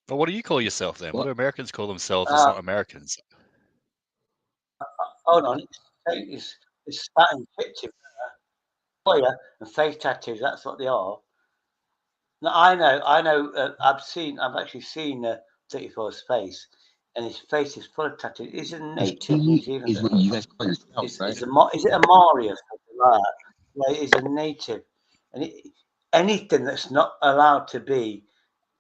But what do you call yourself then? What Well, do Americans call themselves that's not Americans? Hold on. It's starting picture. Oh yeah, and face tattoos. That's what they are. No, I know. I've actually seen 34's face, and his face is full of tattoos. He's a native New he is Zealander. what you guys call yourself, right? Is it a Maori or something like that? Yeah, he's a native, and anything that's not allowed to be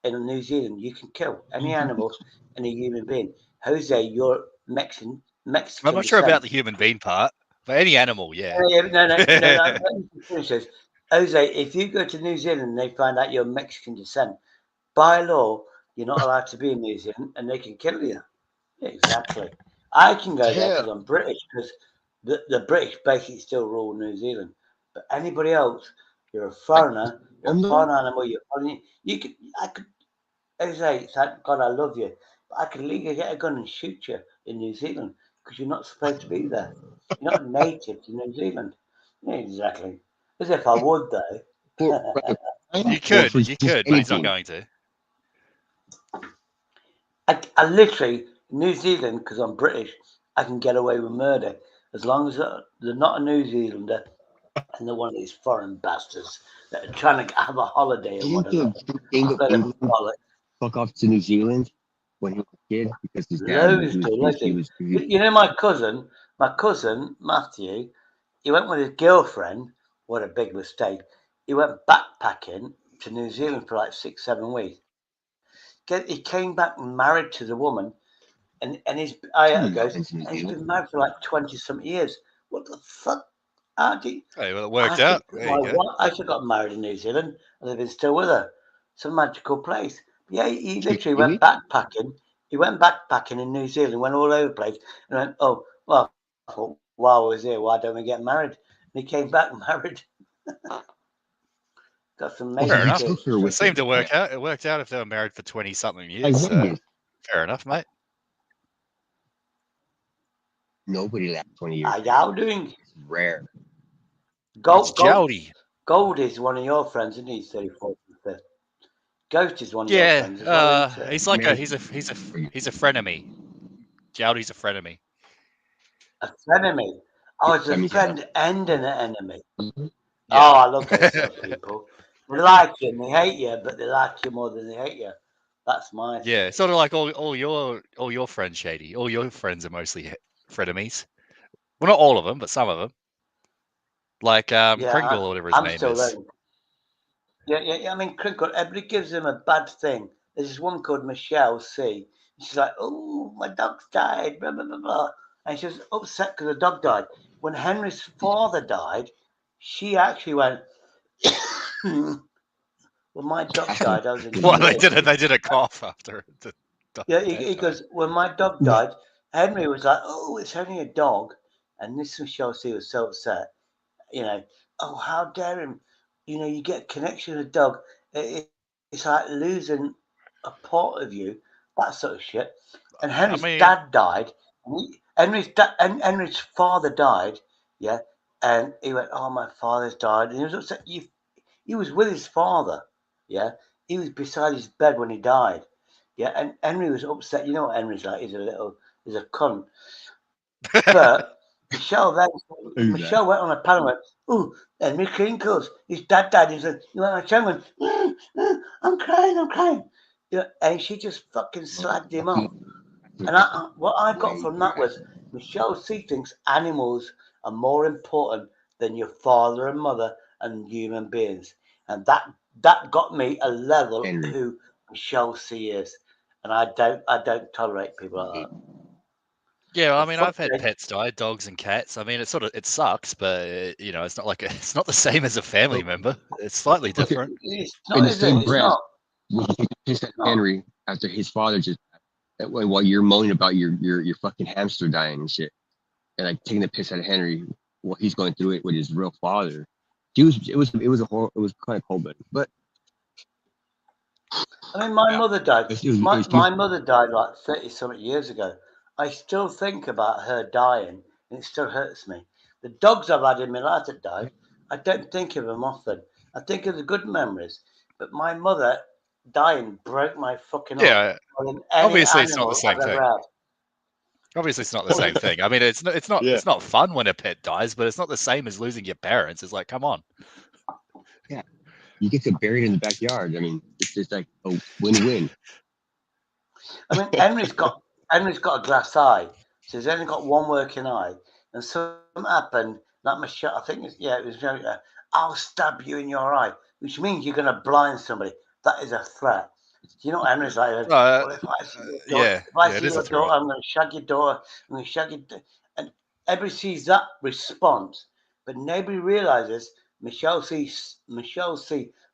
in New Zealand, you can kill any animal, any human being. Jose, you're I'm Mexican not sure descent. about the human being part, but any animal, yeah. No. Let me finish this. Jose, if you go to New Zealand and they find out you're Mexican descent, by law, you're not allowed to be in New Zealand, and they can kill you. Exactly. I can go there because Hell, I'm British, because the British basically still rule New Zealand. But anybody else, you're a like foreigner, you're a on though? foreign animal, you're foreign. I could, say, thank God I love you, but I could legally get a gun and shoot you in New Zealand because you're not supposed to be there. You're not native to New Zealand. Yeah, exactly. As if I would, For though. like a crime or for You just could, but he's not anything? going to. I literally, New Zealand, because I'm British, I can get away with murder as long as they're not a New Zealander and they're one of these foreign bastards that are trying to have a holiday or Didn't whatever. the King of Let them England follow. fuck off to New Zealand when he was a kid because his dad Loads do, loads do. he You know, my cousin Matthew, he went with his girlfriend. What a big mistake! He went backpacking to New Zealand for like 6, 7 weeks. He came back married to the woman, and he's I goes, mountains in New and he's Zealand. been married for like 20 something years. What the fuck? How do you, Hey, well, it worked out. There you go. I should have got married in New Zealand and they've been still with her. It's a magical place. Yeah, he literally went Maybe backpacking. He went backpacking in New Zealand, went all over the place, and went, oh, well, I thought, while I was here, why don't we get married? And he came back married. Got some also Fair major he enough. took bits. her It with seemed him. to work out. It worked out if they were married for 20-something Like years. Vegas, Fair enough, mate. nobody lasts 20 years. How y'all doing? It's rare. It's Gold, gold, Jowdy. gold is one of your friends, isn't he? 34th and 5th. Ghost is one of your Yeah, friends as well, isn't he? he's like Man, he's a frenemy. Jowdy's a frenemy. A frenemy. Oh, it's a that means you have friend and an enemy. a Yeah. Oh, I love those sort of people. They like you and they hate you, but they like you more than they hate you. That's my Yeah, thing. sort of like all your friends, Shady. All your friends are mostly frenemies. Well, not all of them, but some of them. Like Yeah, Kringle or whatever his I'm name still is. learning. Yeah. I mean, Crinkle, everybody gives him a bad thing. There's this woman called Michelle C. She's like, oh, my dog's died, blah, blah, blah, blah. And she was upset because the dog died. When Henry's father died, she actually went, well, my dog died. I was in Well, tears. they did a cough after the Yeah, dead he guy. goes, when my dog died, Henry was like, oh, it's only a dog. And this Michelle C was so upset, you know, oh, how dare him? You know, you get a connection with a dog. It's like losing a part of you, that sort of shit. And I Henry's mean, dad died. Henry's father died, yeah. And he went, oh, my father's died. And he was upset. He was with his father, yeah. He was beside his bed when he died. Yeah, and Henry was upset. You know what Henry's like? He's a cunt. But Exactly. Michelle went on a panel and went, "Oh, Henry Crinkles, his dad died." He said, "You went on a channel and went, I'm crying." You know, and she just fucking slagged him off. And what I got from that was Michelle C thinks animals are more important than your father and mother and human beings, and that got me a level Henry. who Michelle C is, and I don't tolerate people like that. Yeah, well, I For mean, I've fuck's had sake. pets die, dogs and cats. I mean, it sucks, but you know, it's not like it's not the same as a family member. It's slightly Okay, different. It's in not, the is same it? It's breath, not. when you take a piss at Not. Henry after his father just that way, while you're moaning about your fucking hamster dying and shit, and like taking the piss out of Henry while he's going through it with his real father. It was kind of cold, but I mean, my Yeah. mother died. it was, My mother died like 30-something years ago. I still think about her dying, and it still hurts me. The dogs I've had in my life that died, I don't think of them often. I think of the good memories. But my mother dying broke my fucking heart Yeah, more than any obviously it's not the animal same I've ever thing. had. Obviously, it's not the same thing. I mean, it's not fun when a pet dies, but it's not the same as losing your parents. It's like, come on. yeah, you get to bury it in the backyard. I mean, it's just like a win-win. I mean, Henry's got a glass eye, so he's only got one working eye. And something happened, like Michelle, I think it was very, I'll stab you in your eye, which means you're going to blind somebody. That is a threat. Do you know what Henry's like? Well, if I see your daughter, Yeah, it is a threat. I'm going to shag your daughter. I'm going to shag your. And everybody sees that response, but nobody realizes Michelle C.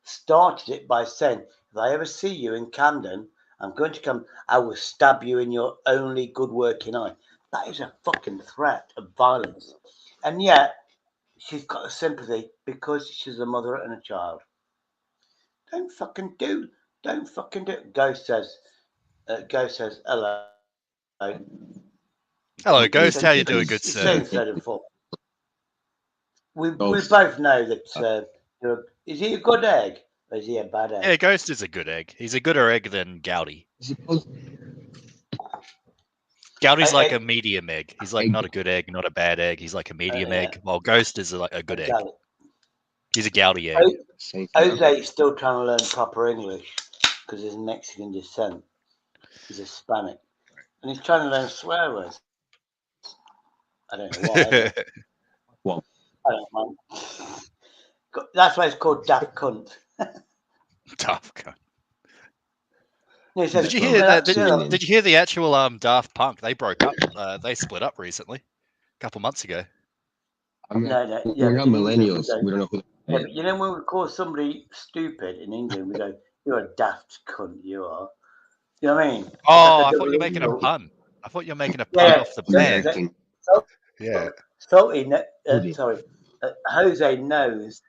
started it by saying, "If I ever see you in Camden, I'm going to come. I will stab you in your only good working eye." That is a fucking threat of violence, and yet she's got a sympathy because she's a mother and a child. Don't fucking do. Don't fucking do. Ghost says. Ghost says hello. Hello, He Ghost. said How you he's doing, good saying sir? third and fourth. We Both. both know that. Is he a good egg or is he a bad egg? Yeah, Ghost is a good egg. He's a gooder egg than Gowdy. Suppose Gowdy's like I, a medium egg. He's like egg not a good egg, not a bad egg. He's like a medium yeah, egg, while Ghost is like a good egg. got it. He's a Gowdy egg. same thing. Jose is still trying to learn proper English because he's Mexican descent. He's Hispanic, and he's trying to learn swear words. I don't know why, but Well, I don't mind. That's why it's called daft cunt. Tough guy. He says, Did you hear "Well, that? that's still." Did you hear the actual Daft Punk? They broke up. They split up recently, a couple months ago. I'm not, No, we're but not in England, millennials. We don't know who yeah, that but is. you know when we call somebody stupid in England, we go, "You're a daft cunt, you are." You know what I mean? It's Oh, like a I thought double you were making a insult. pun. I thought you were making a pun Yeah, off the band. American. Yeah. Salty, Hoodie. sorry, Jose knows.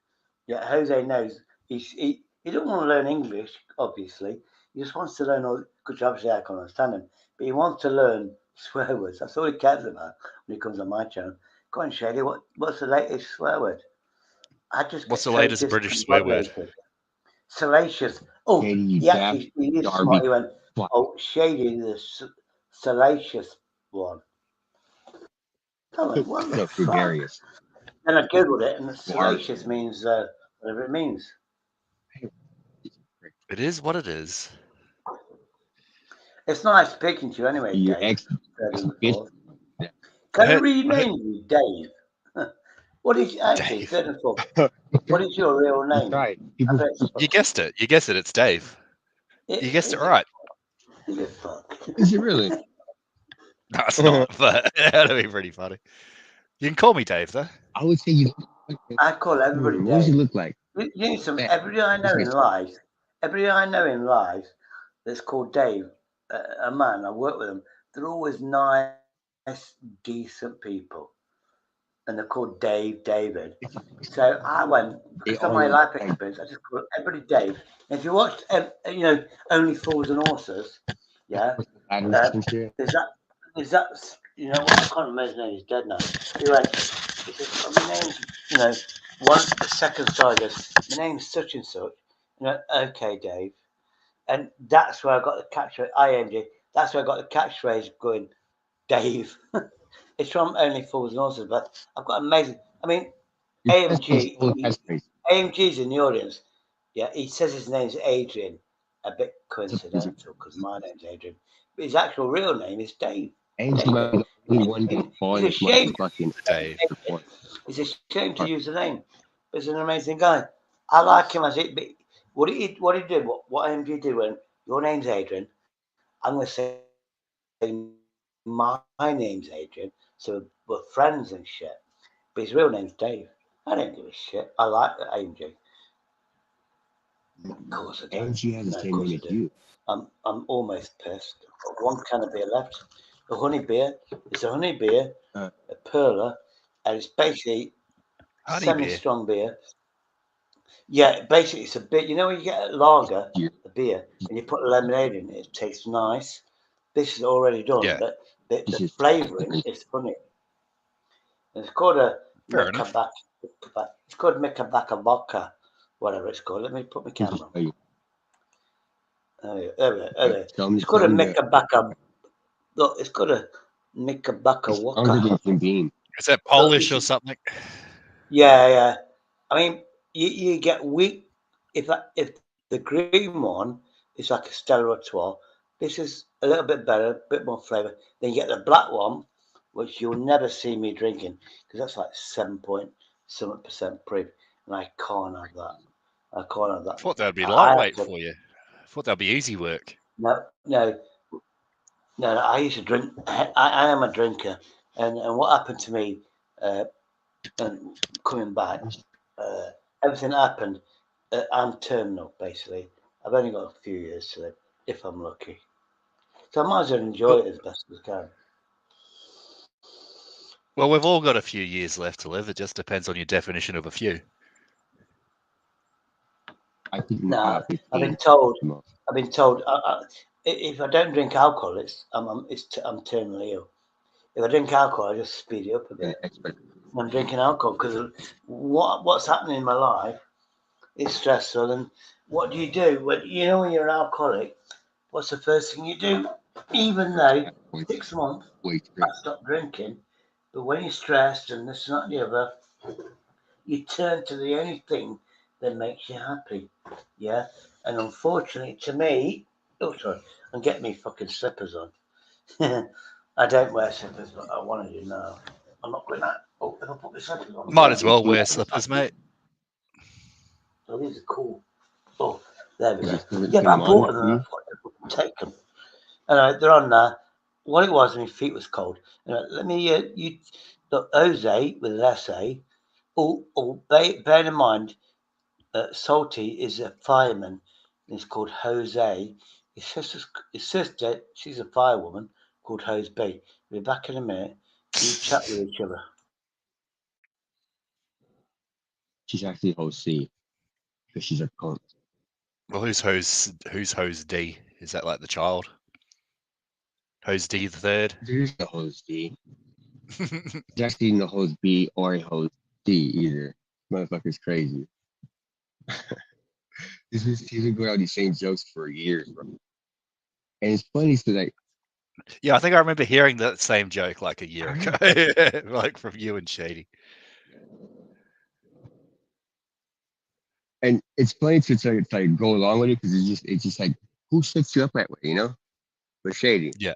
Yeah, Jose knows. He don't want to learn English, obviously. He just wants to learn all, because obviously I can't understand him, but he wants to learn swear words. That's all he cares about when he comes on my channel. Go on, Shady, what's the latest swear word? I just What's get the so latest British swear word? discombobulated. Salacious. Oh, Katie, you he daft actually, he is Darby. smart. He went, Fuck. oh, Shady, the salacious one. I went, what the No, fuck? gregarious. Then I googled it, and Darby. salacious means whatever it means. It is what it is. It's nice speaking to you anyway, Your Dave. ex Third and bitch. fourth. Can I rename Dave. you Dave? What is actually third and fourth? What is your real That's name? right. I People, bet it's You guessed it. You guessed it. It's Dave. You guessed it right. Is it fuck? is it really? No, it's not. But that'd be pretty funny. You can call me Dave, though. I would say you. I call everybody What does he Dave. look like? You need some. Man, Everybody I know in life, that's called Dave, a man. I work with them. They're always nice, decent people, and they're called Dave, David. So I went They because of all my look life like experience. I just call everybody Dave. And if you watched, Only Fools and Horses, yeah, ladders and shit. there's that, I can't remember his name. He's dead now. He went, he says, oh, my name's, the second star goes, my name's such and such. Okay, Dave. And that's where I got the catchphrase, IMG, that's where I got the catchphrase going, Dave. It's from Only Fools and Horses, but I've got amazing, I mean, AMG's in the audience. Yeah, he says his name's Adrian. A bit coincidental because my name's Adrian. But his actual real name is Dave. Ain't the only one He's falling a shame. fucking Dave. It's a shame to use the name. But he's an amazing guy. I like him as it. But What do you do? What aim do you do when your name's Adrian? I'm going to say my name's Adrian, so we're friends and shit. But his real name's Dave. I don't give a shit. I like the AMG. Of course I don't. And she has No, the of same course name I as do. you. I'm almost pissed. I've got one can of beer left. A honey beer. It's a honey beer, Uh, a perler, and it's basically Honey beer. semi-strong beer. Yeah, basically it's a bit. You know when you get a lager, you a beer, and you put lemonade in it, it tastes nice. This is already done, Yeah, but this the is flavouring is funny. And it's called a fair enough. Mikabac. It's called Mikabaca vodka, whatever it's called. Let me put my this is camera on. how you There. It's called tell a me the Mikabaca. Look, it's called a Mikabaca it sounds like vodka. a human being. Is that Look, Polish or something? yeah. I mean, you get wheat. If the green one is like a Stella Artois, this is a little bit better, a bit more flavour. Then you get the black one, which you'll never see me drinking because that's like 7.7% proof, and I can't have that. I can't have I that. thought that'd be I have lightweight to. for you. I thought that'd be easy work. No. I used to drink. I am a drinker, and what happened to me, uh, and coming back, uh, everything happened. I'm terminal, basically. I've only got a few years to live, if I'm lucky. So I might as well enjoy Well, it as best as I can. well, we've all got a few years left to live. It just depends on your definition of a few. I think Now, I've been 15 told. the most. I've been told. If I don't drink alcohol, I'm terminally ill. If I drink alcohol, I just speed it up a And bit. expect I'm drinking alcohol because what's happening in my life is stressful. And what do you do when you're an alcoholic? What's the first thing you do? Even though way 6 months way I straight. stopped drinking, but when you're stressed and this and that and the other, you turn to the only thing that makes you happy. Yeah. And unfortunately, to me, oh sorry, I'm getting me fucking slippers on. I don't wear slippers, but I want to do now. I'm not going that. Oh, if I put my slippers on, Might will as I? well wear slippers, mate. Oh, these are cool. Oh, there we Is go. it still Yeah, but I them on bought them and I you? thought I would take them. Anyway, they're on there. What it was, my feet was cold. Let me, you, look, Jose with an SA. Bear in mind, Salty is a fireman. And he's called Jose. His sister, she's a firewoman called Jose B. We'll be back in a minute. You chat with each other. She's actually Jose because she's a cunt. Well, who's Hose D? Is that like the child? Hose D the third? There's no Jose. There's actually no Jose B or Jose C either. Motherfucker's crazy. He's been going out these same jokes for years, bro. And it's funny, so like, Yeah, I think I remember hearing that same joke like a year ago, like from you and Shady. and it's funny to go along with it because it's just like who sets you up that way, you know? But shady. Yeah,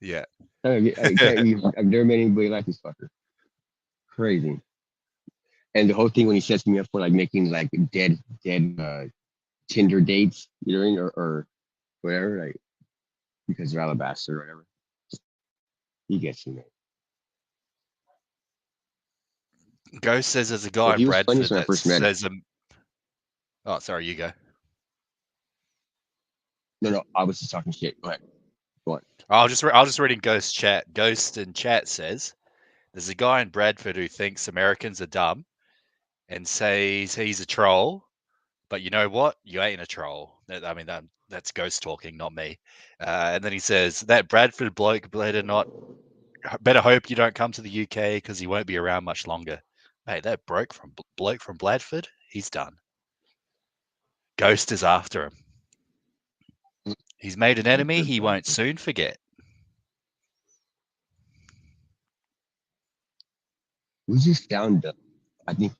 yeah. I can't. I've never met anybody like this fucker. Crazy. And the whole thing when he sets me up for like making like dead Tinder dates, you know what I mean, or whatever, like because they're alabaster or whatever. He gets you, man. Ghost says there's a guy But in he was funny Bradford when I that first met him. says Oh, sorry, you go. No, I was just talking shit. Go ahead. Go on. I'll just reading Ghost chat. Ghost in chat says there's a guy in Bradford who thinks Americans are dumb and says he's a troll. But you know what? You ain't a troll. I mean, that's Ghost talking, not me. And then he says that Bradford bloke better hope you don't come to the UK because he won't be around much longer. Mate, that bloke from Bradford, he's done. Ghost is after him. He's made an enemy he won't soon forget. We just sound dumb. I think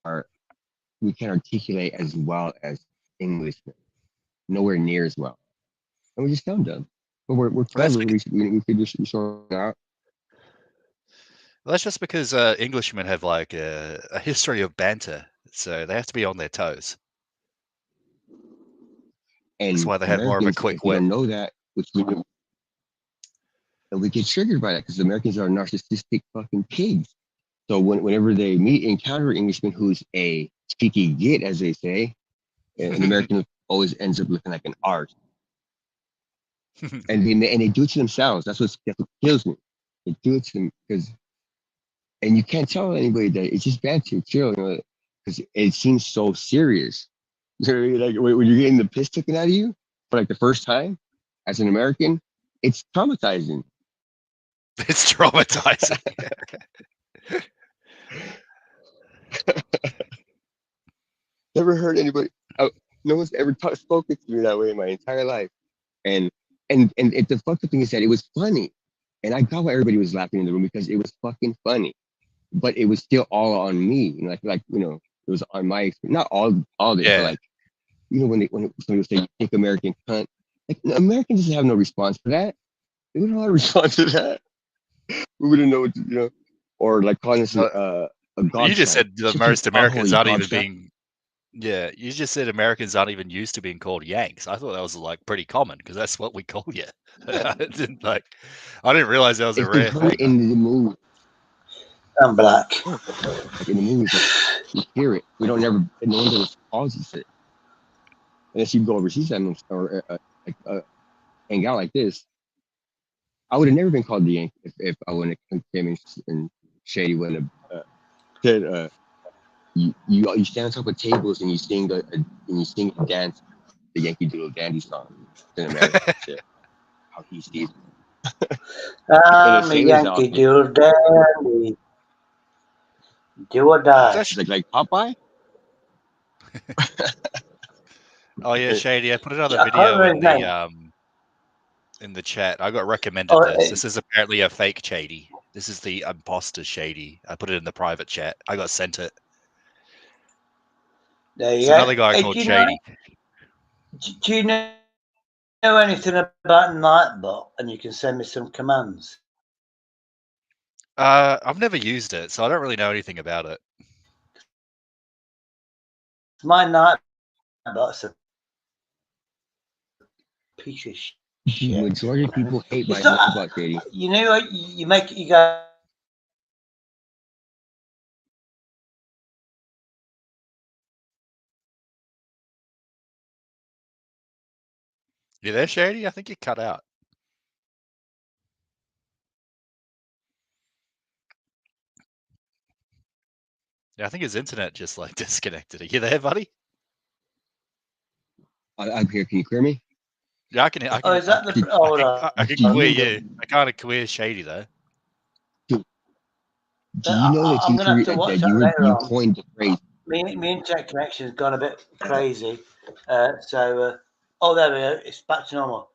our we can articulate as well as Englishmen, nowhere near as well, and we just sound dumb. But we're That's clever. because, We could just sort it out. that's just because Englishmen have like a history of banter, so they have to be on their toes. And That's why they had more of a Americans, quick if we whip. don't know that, which we do, and we get triggered by that because Americans are narcissistic fucking pigs. So whenever they encounter an Englishman who's a cheeky git, as they say, an American always ends up looking like an arse. And they do it to themselves. That's what kills me. They do it to them and you can't tell anybody that it's just bad to chill, because it seems so serious. Like when you're getting the piss taken out of you for like the first time as an American, it's traumatizing. It's traumatizing. Never heard anybody. No one's ever spoken to me that way in my entire life. And the fucked up thing is that it was funny, and I got why everybody was laughing in the room because it was fucking funny, but it was still all on me. Like it was on my experience. Not all of it, but like when somebody would say you think American cunt, like Americans doesn't have no response for that. They wouldn't know how to respond to that. We wouldn't know what to, or like calling us a gobshite. You just said the most Americans aren't even being. Yeah, you just said Americans aren't even used to being called Yanks. I thought that was like pretty common because that's what we call you. I didn't realize that was a rare thing. In the movie, I'm black. Like in the movies, like, you hear it. No one ever calls us it. Unless you go overseas or hang out like this. I would have never been called the Yank if I wouldn't have came and Shady wouldn't have said you stand on top of tables and you sing and dance the Yankee Doodle Dandy song in America. Shit. How he sees it. I'm a Yankee Doodle Dandy. Do or die. That's like Popeye. Oh yeah, Shady. I put another video in the chat. I got recommended this. This is apparently a fake Shady. This is the imposter Shady. I put it in the private chat. I got sent it. There's another guy called Shady. Do you know anything about Nightbot? And you can send me some commands. I've never used it, so I don't really know anything about it. My Nightbot's a piece of shit. The majority of people hate my Nightbot, Shady. You know what? You make it, you go. You there, Shady? I think you cut out. Yeah, I think his internet just like disconnected. Are you there, buddy? I'm here. Can you clear me? Yeah, I can. Oh, is that the? I can clear you. I can't clear Shady though. Do you know that you coined the phrase? My internet connection has gone a bit crazy. Oh, there we go. It's back to normal.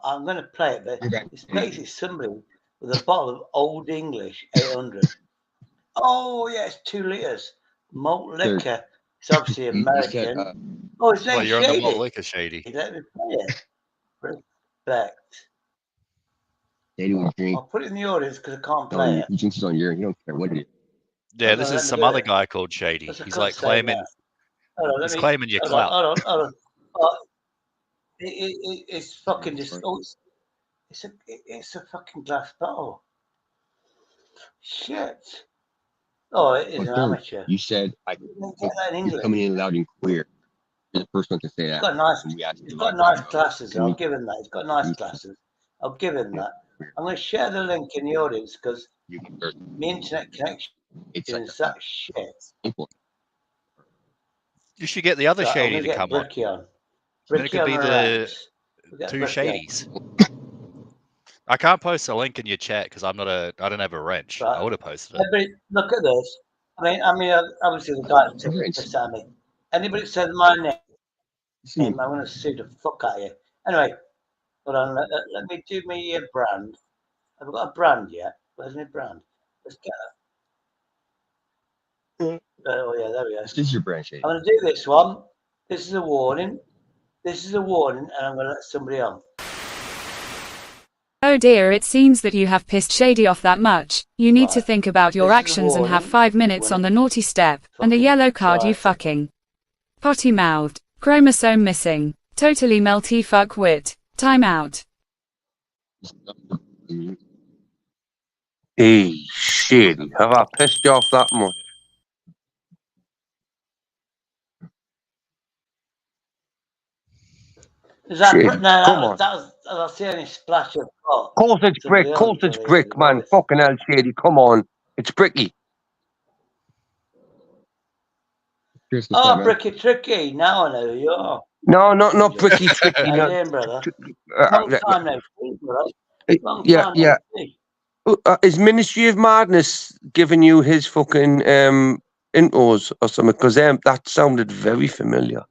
I'm going to play it, but it's basically somebody with a bottle of Old English 800. Oh, yeah, it's 2 litres. Malt liquor. It's obviously American. His name's you're Shady. on the malt liquor, Shady. Let me play it. Respect. Shady would drink. I'll put it in the audience because I can't play it. He drinks his own urine. He don't care what it is. Yeah, this is some other guy called Shady. He's like claiming. He's claiming your clout. Hold on. It's fucking just. It's a fucking glass bottle. Shit. Oh, it is an amateur. You said you're coming in loud and clear. You're the first one to say that. It's got nice glasses. I'll give him that. It's got nice glasses. I'll give him that. I'm going to share the link in the audience because my internet connection is that shit. You should get the other Shady to come on. Then it could be the two Shadys. I can't post a link in your chat because I don't have a wrench. Right. I would have posted it. Everybody, look at this. I mean, obviously the guy that's at me. Anybody says my name, I'm going to sue the fuck out of you. Anyway, hold on. Let me do my brand. Have I got a brand yet? Where's my brand? Let's get it. Oh yeah, there we go. This is your brand, Shady. I'm going to do this one. This is a warning. And I'm going to let somebody on. Oh dear, it seems that you have pissed Shady off that much. You need to think about your actions and have 5 minutes on the naughty step. And a yellow card, you fucking potty-mouthed, chromosome missing, Totally melty fuck wit. Time out. Hey, shit. Have I pissed you off that much? Is that Shit, no? That come was, on. that's the only splash of pot. Course it's brick. Somebody Course else it's over brick, here, man. Lois. Fucking hell, Shady. Come on. It's bricky. Chris, what's up, Oh, man? Bricky Tricky. Now I know who you are. No, not bricky tricky. How you No. doing, brother? Long time no see, brother. Long Yeah, time yeah. no see. Is Ministry of Madness giving you his fucking intros or something? Because that sounded very familiar.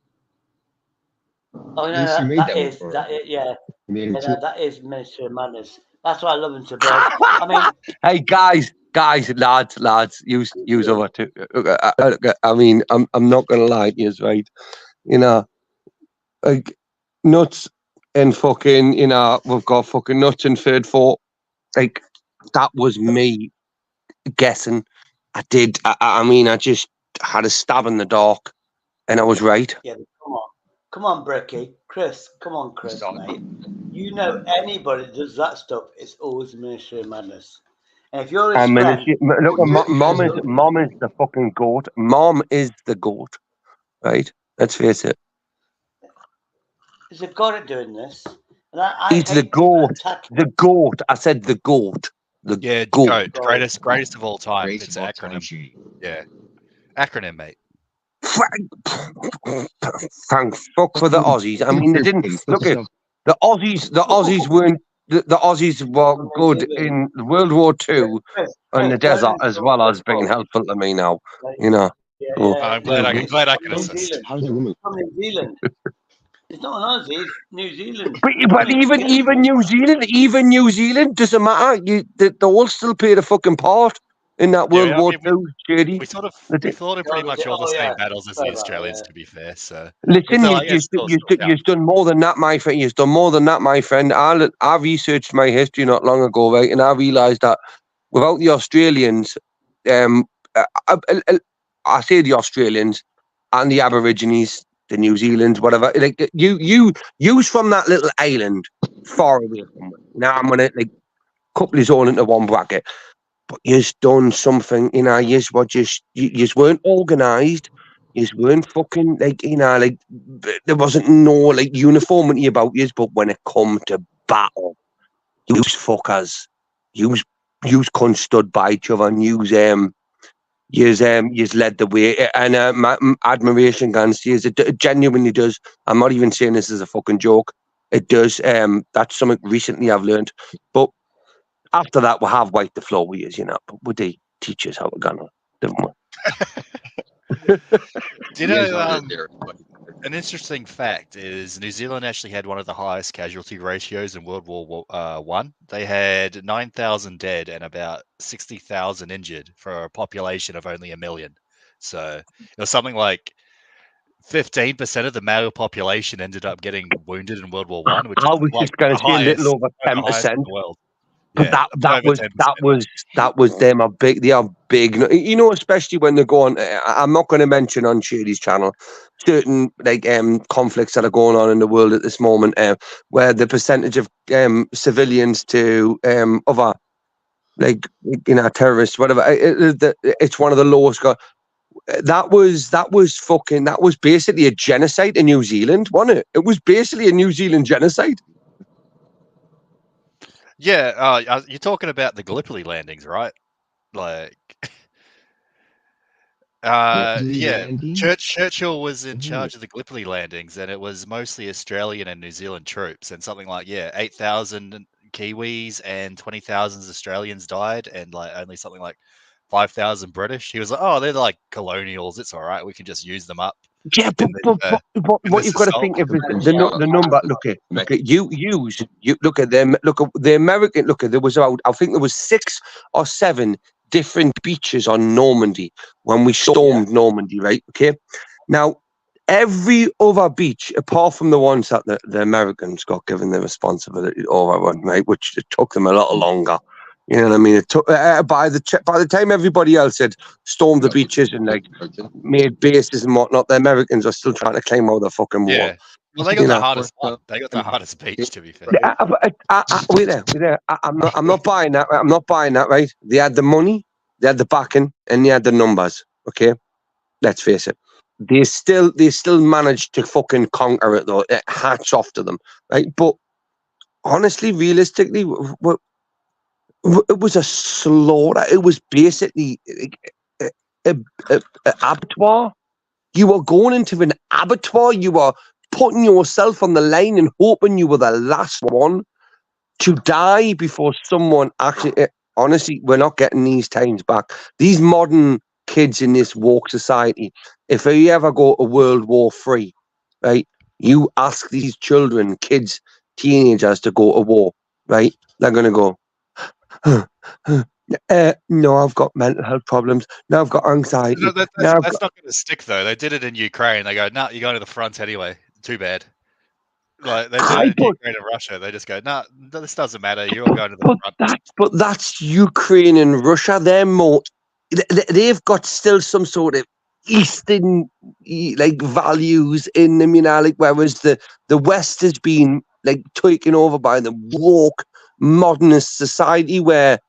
Oh no, Yes, you made that that is one for that her. is, yeah. You made him Yeah, too. no, that is Ministry of Madness. That's why I love him to bits. I mean, Hey guys, lads, use over two. I mean, I'm not gonna lie to you, right? You know, like nuts and fucking, you know, we've got fucking nuts and third fort. Like that was me guessing. I mean, I just had a stab in the dark, and I was right. yeah, come on, Bricky, Chris, come on, Chris, mate. You know anybody that does that stuff, it's always Ministry of Madness. And if you're his And friend, look, mom is the fucking goat. Mom is the goat, right? Let's face it. he's a god at doing this. And I He's hate the people goat. attacking. The goat. I said the goat. The goat. GOAT, greatest of all time. Grace It's of an all time, acronym. Shady. Yeah, acronym, mate. Thank fuck for the Aussies. I mean, they didn't look at Yourself. the Aussies. The Aussies weren't. The Aussies were good in World War II in the desert as well as being helpful to me now. You know. Yeah, So, yeah. I'm glad I can New assist. Zealand. How's that woman? From New Zealand. It's not an Aussie, it's New Zealand. but even New Zealand doesn't matter. They all still played a fucking part in that World Yeah, I War mean, II, Shady. we fought in pretty much all the same battles as the Australians, to be fair. So Listen, it's like, yeah, still you've done more than that, my friend. You've done more than that, my friend. I researched my history not long ago, right, and I realised that without the Australians, I say the Australians and the Aborigines, the New Zealanders, whatever. Like you's from that little island far away from it. Now I'm gonna like couple his own into one bracket. But you've done something, you know, you weren't organised, you weren't fucking, like, you know, like, there wasn't no, like, uniformity about you, but when it come to battle, yous fuckers, yous cunts stood by each other, and yous led the way, and my admiration against you, it genuinely does. I'm not even saying this as a fucking joke, it does. That's something recently I've learned, but after that, we'll have wiped the floor with us, you know, but would they teach us how to gun it, didn't we? Do you know, an interesting fact is New Zealand actually had one of the highest casualty ratios in World War One. They had 9,000 dead and about 60,000 injured for a population of only 1 million. So it was something like 15% of the male population ended up getting wounded in World War One, which I is was like just going to say a little over the highest 10%. in the world. But Yeah, that was them. They are big. You know, especially when they go on. I'm not going to mention on Shady's channel certain like conflicts that are going on in the world at this moment, where the percentage of civilians to other like you know terrorists, whatever, it's one of the lowest. That was basically a genocide in New Zealand, wasn't it? It was basically a New Zealand genocide. Yeah, you're talking about the Gallipoli landings, right? Like, Churchill was in charge of the Gallipoli landings, and it was mostly Australian and New Zealand troops, and something like 8,000 Kiwis and 20,000 Australians died, and like only something like 5,000 British. He was like, "Oh, they're like colonials. It's all right. We can just use them up." Yeah, but what you've got to think of is the number. Look at them. Look at the American. Look at there was about, I think there was 6 or 7 different beaches on Normandy when we stormed Normandy, right? Okay. Now every other beach, apart from the ones that the Americans got given the responsibility to overrun, right, which it took them a lot longer. You know what I mean? It took by the time everybody else had stormed the beaches and like made bases and whatnot, the Americans are still trying to claim all the fucking wall. Well, they got You the know. hardest one. They got the hardest beach, to be fair. Wait there. I'm not buying that. I'm not buying that. Right? They had the money, they had the backing, and they had the numbers. Okay, let's face it. They still managed to fucking conquer it though. Hats off to them, right? But honestly, realistically, it was a slaughter. It was basically a abattoir. You were going into an abattoir. You were putting yourself on the line and hoping you were the last one to die before someone actually. Honestly, we're not getting these times back. These modern kids in this woke society, if we ever go to World War III, right, you ask these children, kids, teenagers to go to war, right, they're going to go, no, I've got mental health problems. Now I've got anxiety. No, that's not going to stick, though. They did it in Ukraine. They go, nah, you're going to the front anyway. Too bad. Like, they did it in Ukraine and Russia. They just go, nah, this doesn't matter. You're all going to the front. But that's Ukraine and Russia. They're more... They've got still some sort of Eastern like values in them, you know, like, whereas the West has been like taken over by the woke modernist society where,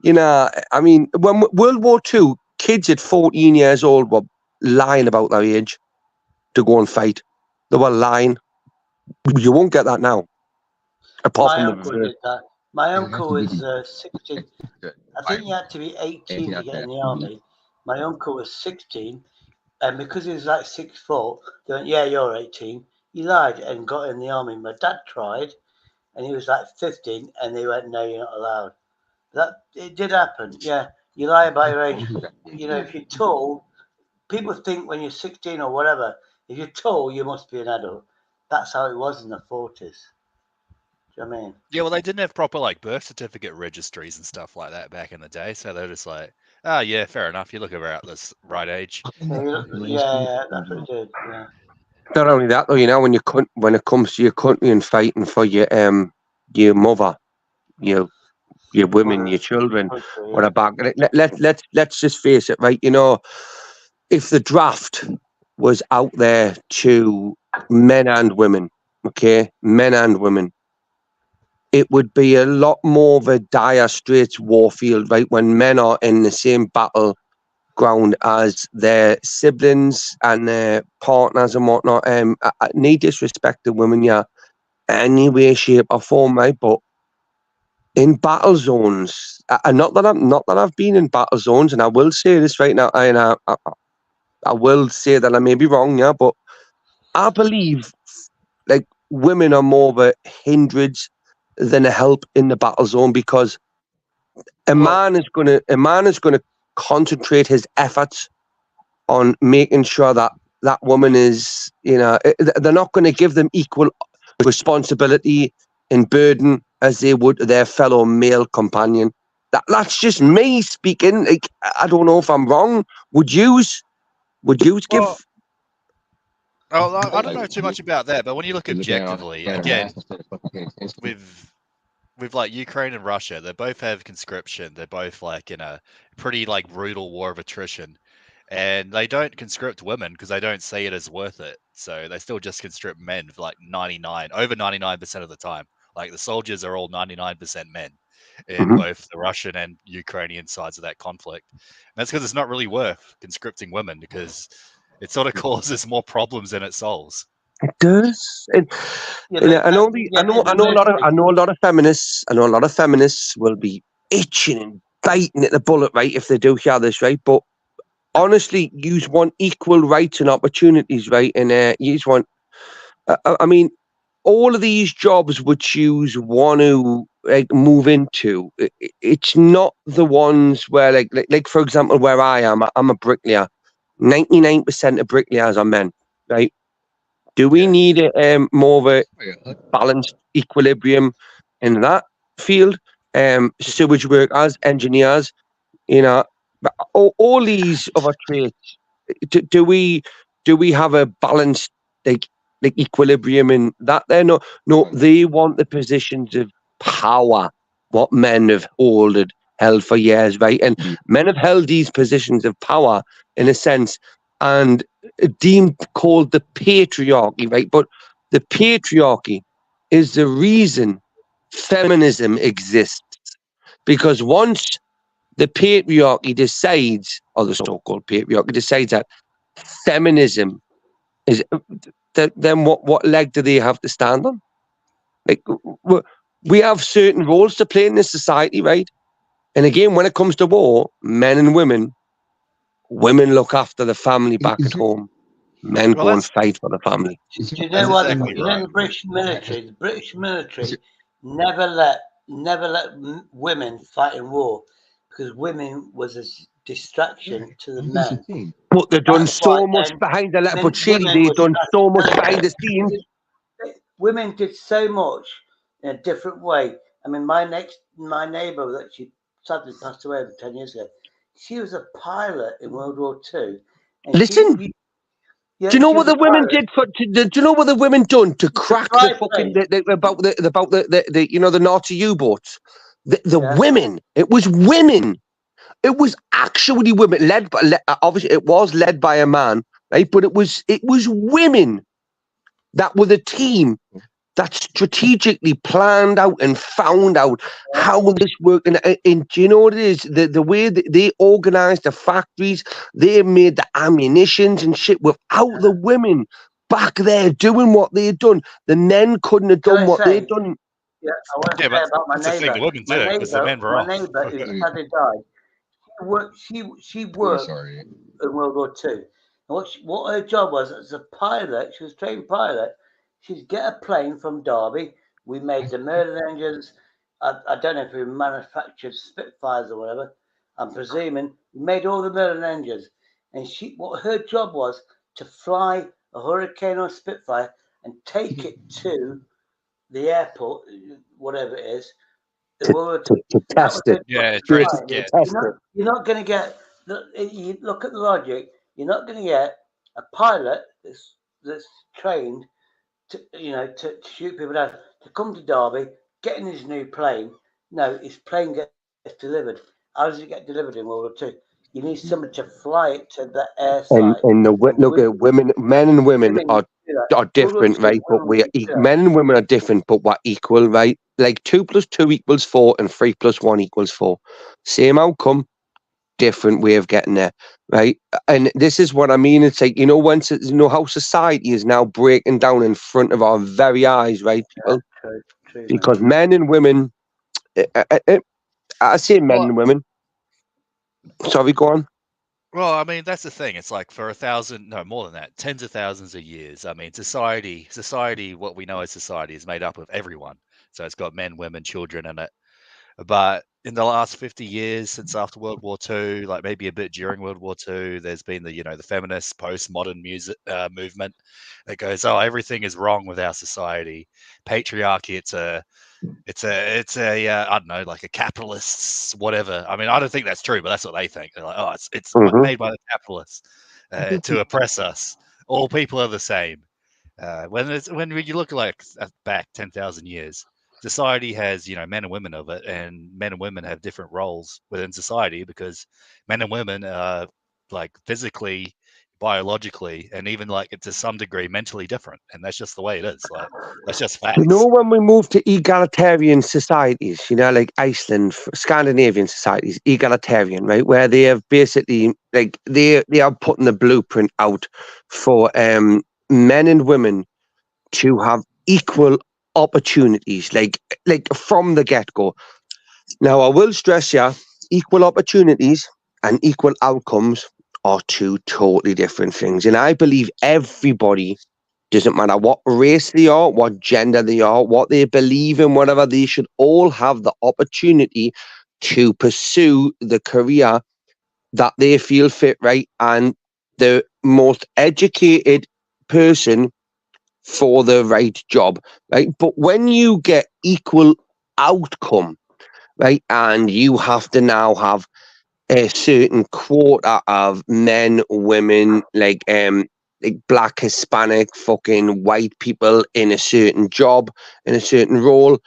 you know, I mean, when World War II, kids at 14 years old were lying about their age to go and fight. They were lying. You won't get that now. My uncle did that. My uncle was 16. I think you had to be 18 to get in the army. My uncle was 16, and because he was like 6 foot, they went, yeah, you're 18. He lied and got in the army. My dad tried, and he was like 15, and they went, no, you're not allowed. It did happen. Yeah, you lie about your age. You know, if you're tall, people think when you're 16 or whatever, if you're tall, you must be an adult. That's how it was in the 40s. Do you know what I mean? Yeah, well, they didn't have proper like birth certificate registries and stuff like that back in the day, so they're just like, oh yeah, fair enough. You look about this right age. Yeah, that's what it did. Yeah. Not only that, though, you know, when it comes to your country and fighting for your mother, your women, your children, what about let's just face it, right? You know, if the draft was out there to men and women, okay, men and women, it would be a lot more of a dire straits warfield, right? When men are in the same battleground as their siblings and their partners and whatnot. I need disrespect to women, yeah, any way, shape, or form, right? But in battle zones, and not that I've been in battle zones, and I will say this right now, and I will say that I may be wrong, yeah, but I believe like women are more of a hindrance than a help in the battle zone, because a man is gonna concentrate his efforts on making sure that that woman is, you know, they're not going to give them equal responsibility and burden as they would their fellow male companion. That's just me speaking. Like, I don't know if I'm wrong. Would you give? Oh, I don't know too much about that, but when you look objectively, again, with like Ukraine and Russia, they both have conscription. They're both like in a pretty like brutal war of attrition, and they don't conscript women because they don't see it as worth it. So they still just conscript men for like over 99% of the time. Like the soldiers are all 99% men in both the Russian and Ukrainian sides of that conflict. And that's because it's not really worth conscripting women, because it sort of causes more problems than it solves. It does. I know a lot of feminists. I know a lot of feminists will be itching and biting at the bullet, right, if they do hear this, right? But honestly, you want equal rights and opportunities, right? And you just want. I mean, all of these jobs which you want to like move into, it's not the ones where like for example, where I am, I'm a bricklayer. 99% of bricklayers are men, right? Do we need more of a balanced equilibrium in that field? Sewage workers, engineers, you know, all these other traits. Do we have a balanced like equilibrium in that? There, no. They want the positions of power, what men have held for years, right? And men have held these positions of power in a sense, and called the patriarchy, right? But the patriarchy is the reason feminism exists. Because once the patriarchy decides, or the so-called patriarchy decides that feminism is, then what leg do they have to stand on? Like, we have certain roles to play in this society, right? And again, when it comes to war, men and women look after the family back at home. Men Well, go and that's fight for the family. Do you That's know what? exactly You know right. the British military. The British military never let women fight in war because women was a distraction to the men. But they've done That's why so much then behind the women, but Shady, women they've was done so much no, behind the scenes. women did so much in a different way. I mean, my neighbour that she sadly passed away over 10 years ago. She was a pilot in World War II, and Listen, do you know she what was the a women pilot. did for? Do you know what the women done to She could crack fly the fucking planes. about the you know, the Nazi U-boats? The Yeah. women. It was women. It was actually women led by. Obviously, it was led by a man, right? But it was women that were the team that strategically planned out and found out how this worked. And do you know what it is? The way that they organized the factories, they made the ammunitions and shit without the women back there doing what they had done. The men couldn't have Can done I what say? they'd done. Yeah, I want to Yeah, say but about my that's the thing. neighbour. The women My did it because the men were off. neighbour who sadly died. She worked in World War II. And what her job was as a pilot, she was a trained pilot. She'd get a plane from Derby. We made the Merlin engines. I don't know if we manufactured Spitfires or whatever. I'm presuming we made all the Merlin engines. And what her job was to fly a Hurricane or Spitfire and take it to the airport, whatever it is. To test it. Yeah, Basically, yeah. to test it. You're not going to get. You look at the logic. You're not going to get a pilot that's trained to to shoot people down to come to Derby, get in his new plane. No, his plane gets delivered. How does it get delivered in World War II? You need somebody to fly it to the air site. And look at women, men and women are different, right? But men and women are different, but we're equal, right? Like 2 + 2 = 4, and 3 + 1 = 4. Same outcome, different way of getting there, right? And this is what I mean. It's like, once how society is now breaking down in front of our very eyes, right, people? True, because men and women, I say men and women. Sorry, go on. Well, I mean, that's the thing. It's like for more than that, tens of thousands of years. I mean, society, what we know as society is made up of everyone. So it's got men, women, children in it. But in the last 50 years, since after World War II, like maybe a bit during World War II, there's been the feminist postmodern movement that goes, oh, everything is wrong with our society. Patriarchy, it's a I don't know, like a capitalist whatever. I mean, I don't think that's true, but that's what they think. They're like, oh, it's made by the capitalists to oppress us. All people are the same. When you look like back 10,000 years, society has men and women of it, and men and women have different roles within society because men and women are like physically, biologically, and even like to some degree mentally different, and that's just the way it is. Like that's just facts. When we move to egalitarian societies, like Iceland, Scandinavian societies, egalitarian, right, where they have basically like they are putting the blueprint out for men and women to have equal opportunities, like from the get-go. Now, I will stress, equal opportunities and equal outcomes are two totally different things. And I believe everybody, doesn't matter what race they are, what gender they are, what they believe in, whatever, they should all have the opportunity to pursue the career that they feel fit, right? And the most educated person for the right job, right? But when you get equal outcome, right, and you have to now have a certain quota of men, women, like black, Hispanic, fucking white people in a certain job, in a certain role,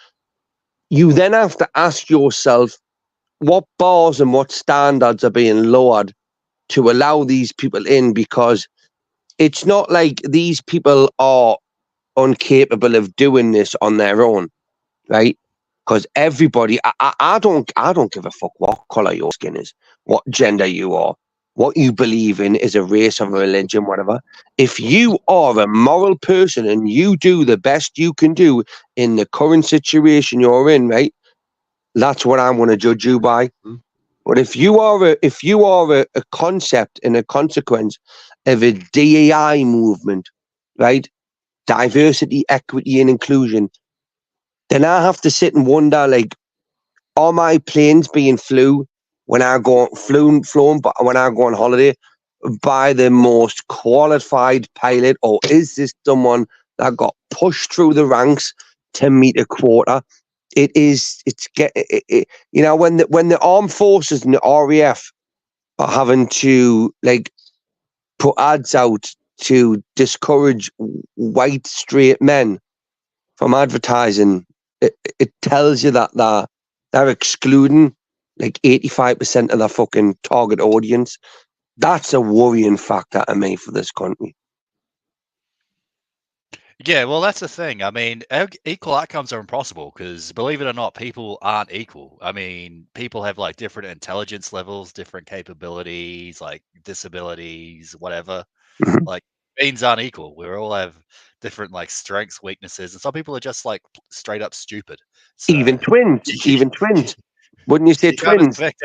you then have to ask yourself what bars and what standards are being lowered to allow these people in, because it's not like these people are incapable of doing this on their own, right? Because everybody, I don't give a fuck what color your skin is, what gender you are, what you believe in is a race or a religion, whatever. If you are a moral person and you do the best you can do in the current situation you're in, right? That's what I'm going to judge you by. But if you are a concept and a consequence of a DEI movement, right? Diversity, equity, and inclusion, then I have to sit and wonder, like, are my planes being flown when I go on holiday by the most qualified pilot, or is this someone that got pushed through the ranks to meet a quota? When the armed forces and the RAF are having to like put ads out to discourage white straight men from advertising, it tells you that they're excluding like 85% of their fucking target audience. That's a worrying factor to me for this country. Yeah, well, that's the thing. I mean, equal outcomes are impossible because, believe it or not, people aren't equal. I mean, people have like different intelligence levels, different capabilities, like disabilities, whatever. Mhm. Like, beings aren't equal. We all have different like strengths, weaknesses, and some people are just like straight up stupid. So, Even twins. Wouldn't you say you can't twins? expect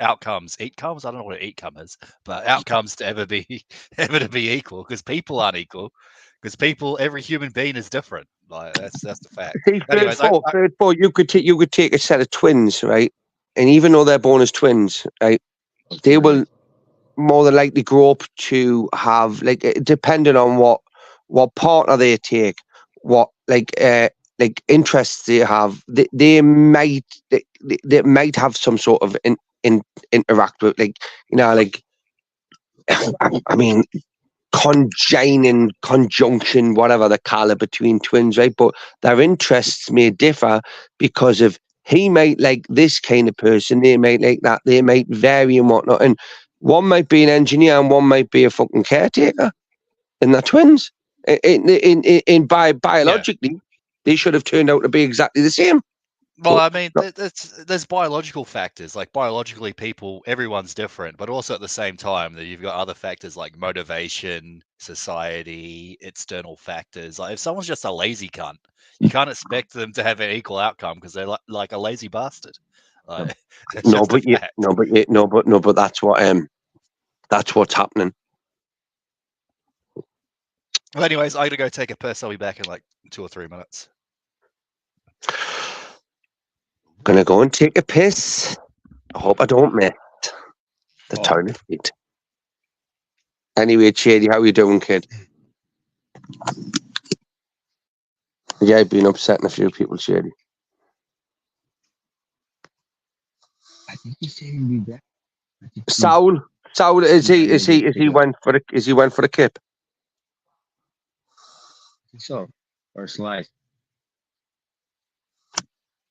outcomes. Outcomes. I don't know what an outcome is, but outcomes to ever be to be equal because people aren't equal. Because every human being is different. Like that's the fact. See, Anyways, third four, you could take a set of twins, right? And even though they're born as twins, right, they will more than likely grow up to have, like, depending on what partner they take, what like interests they have, they might have some sort of interact with, like, like I mean, conjunction, whatever the colour between twins, right? But their interests may differ because of he might like this kind of person, they might like that, they might vary and whatnot. And one might be an engineer and one might be a fucking caretaker, and they're twins. Biologically, they should have turned out to be exactly the same. Well, I mean, there's biological factors. Like biologically, everyone's different, but also at the same time that you've got other factors like motivation, society, external factors. Like if someone's just a lazy cunt, you can't expect them to have an equal outcome because they're like a lazy bastard. Like, that's just a fact. But that's what's happening. Well, anyways, I'm gonna go take a piss. I'll be back in like 2 or 3 minutes. Gonna go and take a piss. I hope I don't miss the toilet seat. Anyway, Chady, how you doing, kid? Yeah, I've been upsetting a few people, Chady. I think he said he'd be back. Saul, is he went for the kip? I think so, or slice.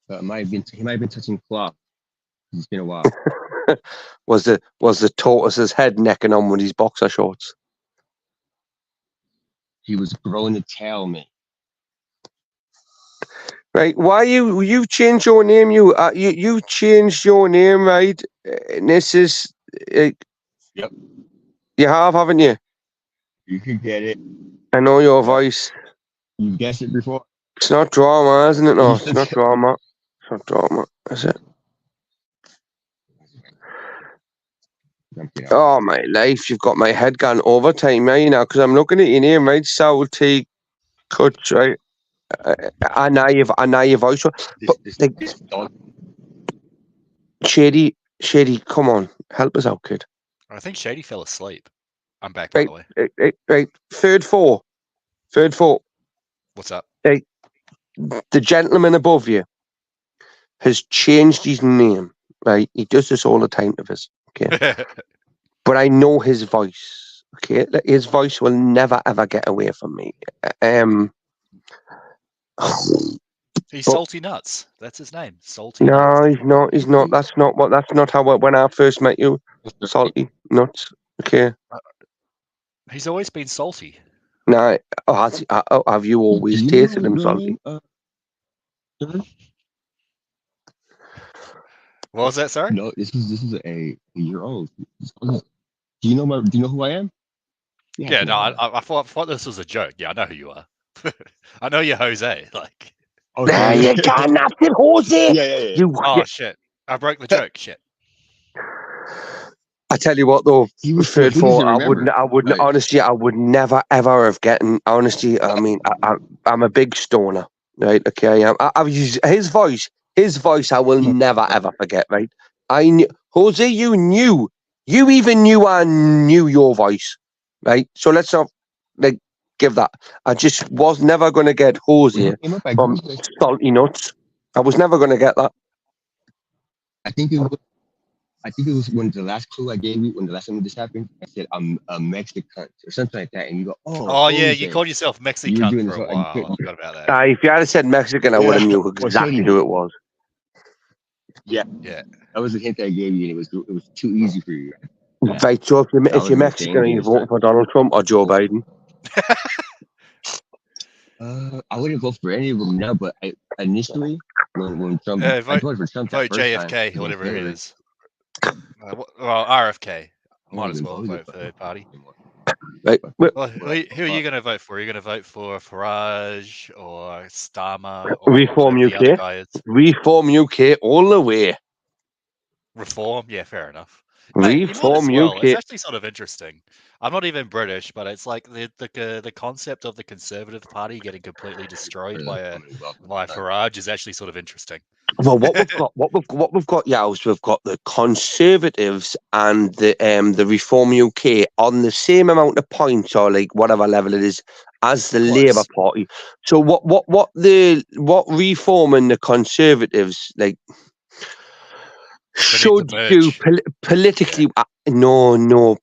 But he might have been touching cloth. It's been a while. was the tortoise's head necking on with his boxer shorts? He was growing the tail, mate. Right? Why you changed your name? You changed your name, right? And this is Yep. You have, haven't you? You could get it. I know your voice. You guessed it before. It's not drama, isn't it? No, it's not drama. It's not drama, is it? Oh, my life. You've got my head gone overtime, right? Now, because I'm looking at your name, right? Saul T. Cuts, right? I know your voice. But, like, Shady, come on. Help us out, kid. I think Shady fell asleep. I'm back, by the way. Right. Third four. What's up? Hey, the gentleman above you has changed his name, right? He does this all the time to us, okay? But I know his voice, okay? His voice will never, ever get away from me. He's Salty Nuts. That's his name. Salty Nuts. No, he's not. That's not how when I first met you. Salty Nuts, okay? He's always been salty. Nah, have you always Do you tasted know them your salty? name, sir? What was that? Sorry. No, this is a your own. Do you know do you know who I am? Yeah, no, I thought this was a joke. Yeah, I know who you are. I know you're Jose. Like, Oh, There sorry. you go, that's it, Jose. Yeah. You, oh shit, I broke the joke. Shit. I tell you what, though, He was third too for easy to remember. I wouldn't. Like, Honestly, I would never ever have gotten. Honestly, I mean, I'm a big stoner, right? Okay, I've used his voice. His voice, I will never ever forget. Right? I knew Jose. You even knew I knew your voice, right? So let's not like give that. I just was never going to get when Jose he came up, I from think Salty Nuts. I was never going to get that. it was when the last clue I gave you when the last time this happened. I said I'm a Mexican or something like that, and you go, Oh yeah, you Jose. called yourself You were Mexican doing for this. a while. I forgot about that. If you had said Mexican, I would have knew exactly who it was. Yeah. That was the hint I gave you, and it was too easy for you. Right, so if you're Mexican, are you voting for Donald Trump or Joe Biden? I wouldn't vote for any of them now, but initially, when Trump, I voted for Trump that Vote first JFK, time. whatever it is. Well, RFK. Might as well Who's vote for third party. Right. Well, who are you going to vote for? Are you going to vote for Farage or Starmer or Reform whatever the other UK. guy is? Reform UK all the way. Reform? Yeah, fair enough. Hey, you might Reform as well. It's UK. actually sort of interesting. I'm not even British, but it's like the concept of the Conservative Party getting completely destroyed by Farage is actually sort of interesting. Well, what we've got, yeah, is we've got the Conservatives and the Reform UK on the same amount of points or like whatever level it is as the Labour Party. So what Reform and the Conservatives like should do politically? No,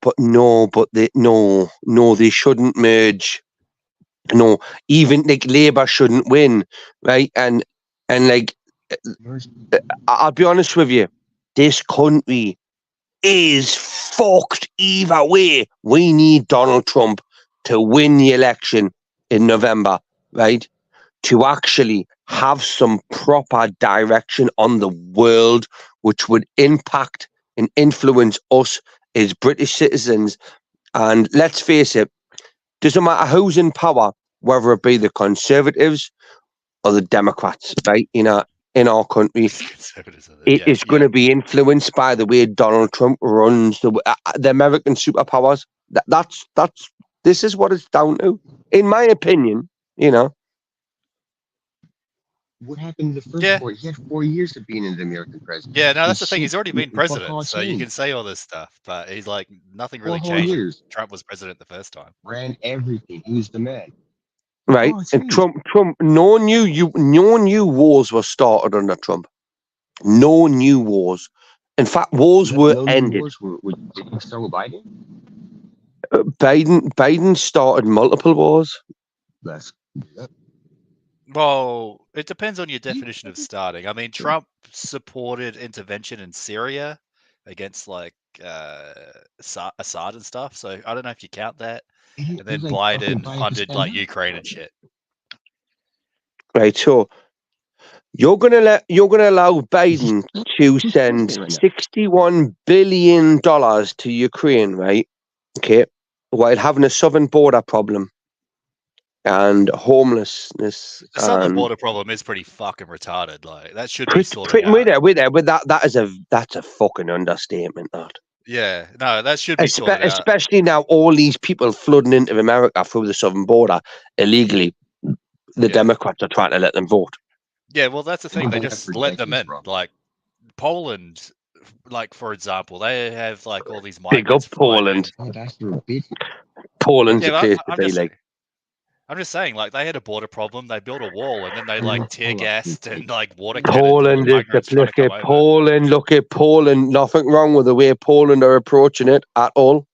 they shouldn't merge. No, even like Labour shouldn't win, right? And like. I'll be honest with you, this country is fucked either way. We need Donald Trump to win the election in November, right? To actually have some proper direction on the world, which would impact and influence us as British citizens. And let's face it, doesn't matter who's in power, whether it be the Conservatives or the Democrats, right? In our country, it is going to be influenced by the way Donald Trump runs the American superpowers. This is what it's down to, in my opinion. What happened to the first 4? He had 4 years of being in the American president. Yeah, no, that's the thing. He's already been president, so you can say all this stuff, but he's like nothing really changed. Trump was president the first time. Ran everything. He was the man. Right, and Trump. No new wars were started under Trump. No new wars. In fact, wars were ended. Did you start with Biden? Biden started multiple wars. Well, it depends on your definition of starting. I mean, Trump supported intervention in Syria against like Assad and stuff. So I don't know if you count that. And then Biden funded like Ukraine and shit. Right, so you're gonna allow Biden to send $61 billion to Ukraine, right? Okay, while having a southern border problem and homelessness. The southern border problem is pretty fucking retarded. Like that should be sorted out. Wait there, but that's a fucking understatement. That. Yeah, no, that should be sorted out. Especially now, all these people flooding into America through the southern border illegally. The Democrats are trying to let them vote. Yeah, well, that's the thing. They just let them in. Like Poland, like for example, they have like all these migrants. Big up Poland. Poland's a place to be like. I'm just saying, like they had a border problem. They built a wall and then they like tear gassed and like water. Poland is the place. Poland, look at Poland. Nothing wrong with the way Poland are approaching it at all.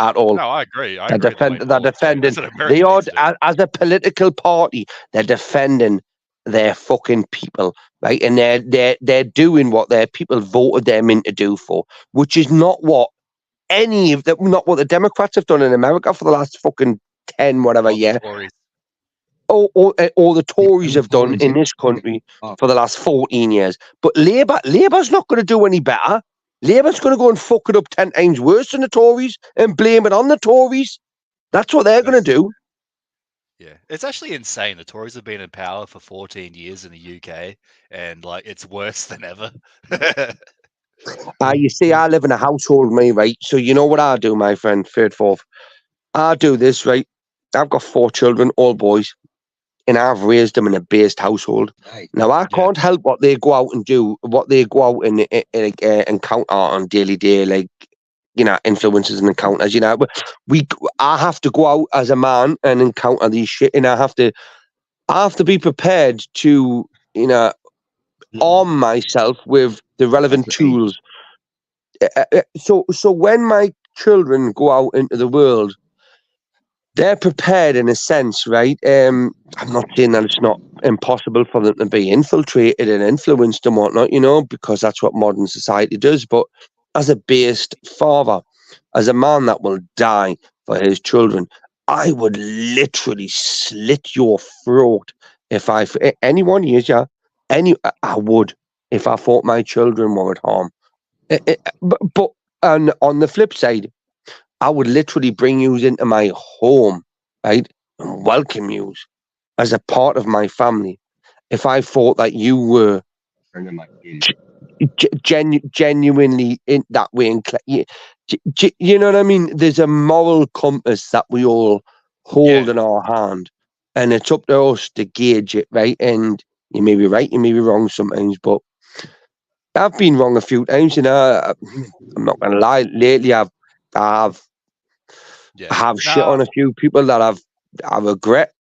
At all. No, I agree. They're defending. They are as a political party. They're defending their fucking people, right? And they're doing what their people voted them in to do for, which is not what the Democrats have done in America for the last fucking 10, whatever, All the yeah. Tories. Or the Tories have done in this country for the last 14 years. But Labour's not going to do any better. Labour's going to go and fuck it up 10 times worse than the Tories and blame it on the Tories. That's what they're going to do. Yeah, it's actually insane. The Tories have been in power for 14 years in the UK, and like it's worse than ever. You see, I live in a household, me, right? So you know what I do, my friend, third, fourth. I do this, right? I've got 4 children, all boys, and I've raised them in a based household. Right. Now I can't help what they go out and do, what they go out and encounter on daily day, like, you know, influences and encounters. You know, but I have to go out as a man and encounter these shit, and I have to be prepared to, you know, arm myself with the relevant tools. So when my children go out into the world, they're prepared in a sense, right? I'm not saying that it's not impossible for them to be infiltrated and influenced and whatnot, you know, because that's what modern society does. But as a based father, as a man that will die for his children, I would literally slit your throat if anyone is, yeah, I would if I thought my children were at harm. But on the flip side, I would literally bring you into my home, right, and welcome you as a part of my family. If I thought that you were genuinely in that way, and you know what I mean. There's a moral compass that we all hold in our hand, and it's up to us to gauge it, right? And you may be right, you may be wrong sometimes, but I've been wrong a few times, you know. I'm not gonna lie. Lately, I have shit on a few people that I regret.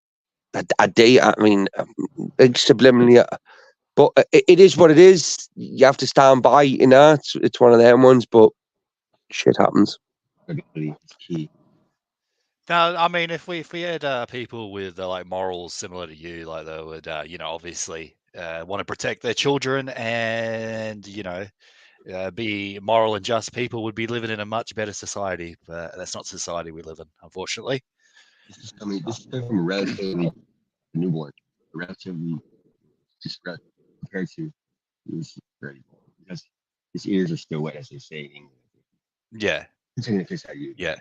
I do. I mean, subliminally, but it is what it is. You have to stand by. You know, it's one of them ones. But shit happens. It's key. No, I mean, if we had people with like morals similar to you, like they would, you know, obviously want to protect their children and, you know, be moral and just people, would be living in a much better society. But that's not society we live in, unfortunately. This is coming from a relatively newborn, relatively just compared to this because his ears are still wet, as they say in England. Yeah. I'm taking the piss out of you. Yeah.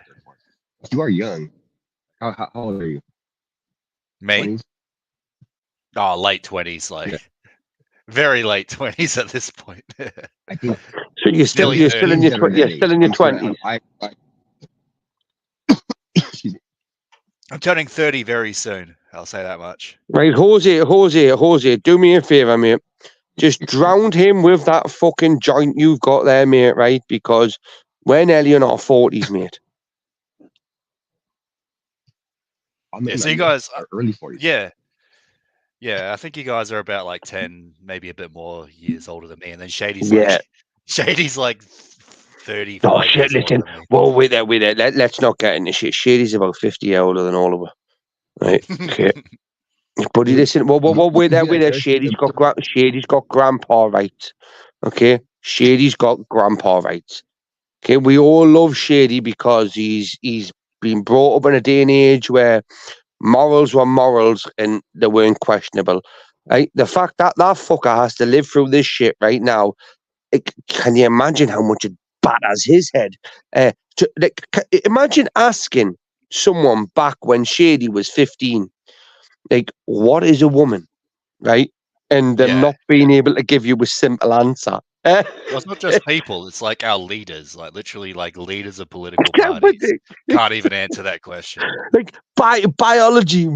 You are young. How old are you? Me? 20s? Oh, late 20s, like very late 20s at this point. I think so. You're still in your 20s. Excuse me. I'm turning 30 very soon. I'll say that much. Right, Jose, do me a favor, mate. Just drown him with that fucking joint you've got there, mate, right? Because we're nearly in our 40s, mate. So you guys are early 40s. Yeah. Yeah, I think you guys are about like 10, maybe a bit more years older than me. And then Shady's like 35 Oh, shit, years listen. older than me. Well, wait there. Let's not get into shit. Shady's about 50 years older than all of us. Right, okay. Buddy, listen. Well, wait there. Shady's got grandpa rights. Okay? Shady's got grandpa rights. Okay? We all love Shady because he's been brought up in a day and age where morals were morals and they weren't questionable. Right? The fact that that fucker has to live through this shit right now, can you imagine how much it batters his head? Imagine asking someone back when Shady was 15, like, what is a woman? Right? And them not being able to give you a simple answer. Well, it's not just people, it's like our leaders, like literally like leaders of political parties can't even answer that question. Like biology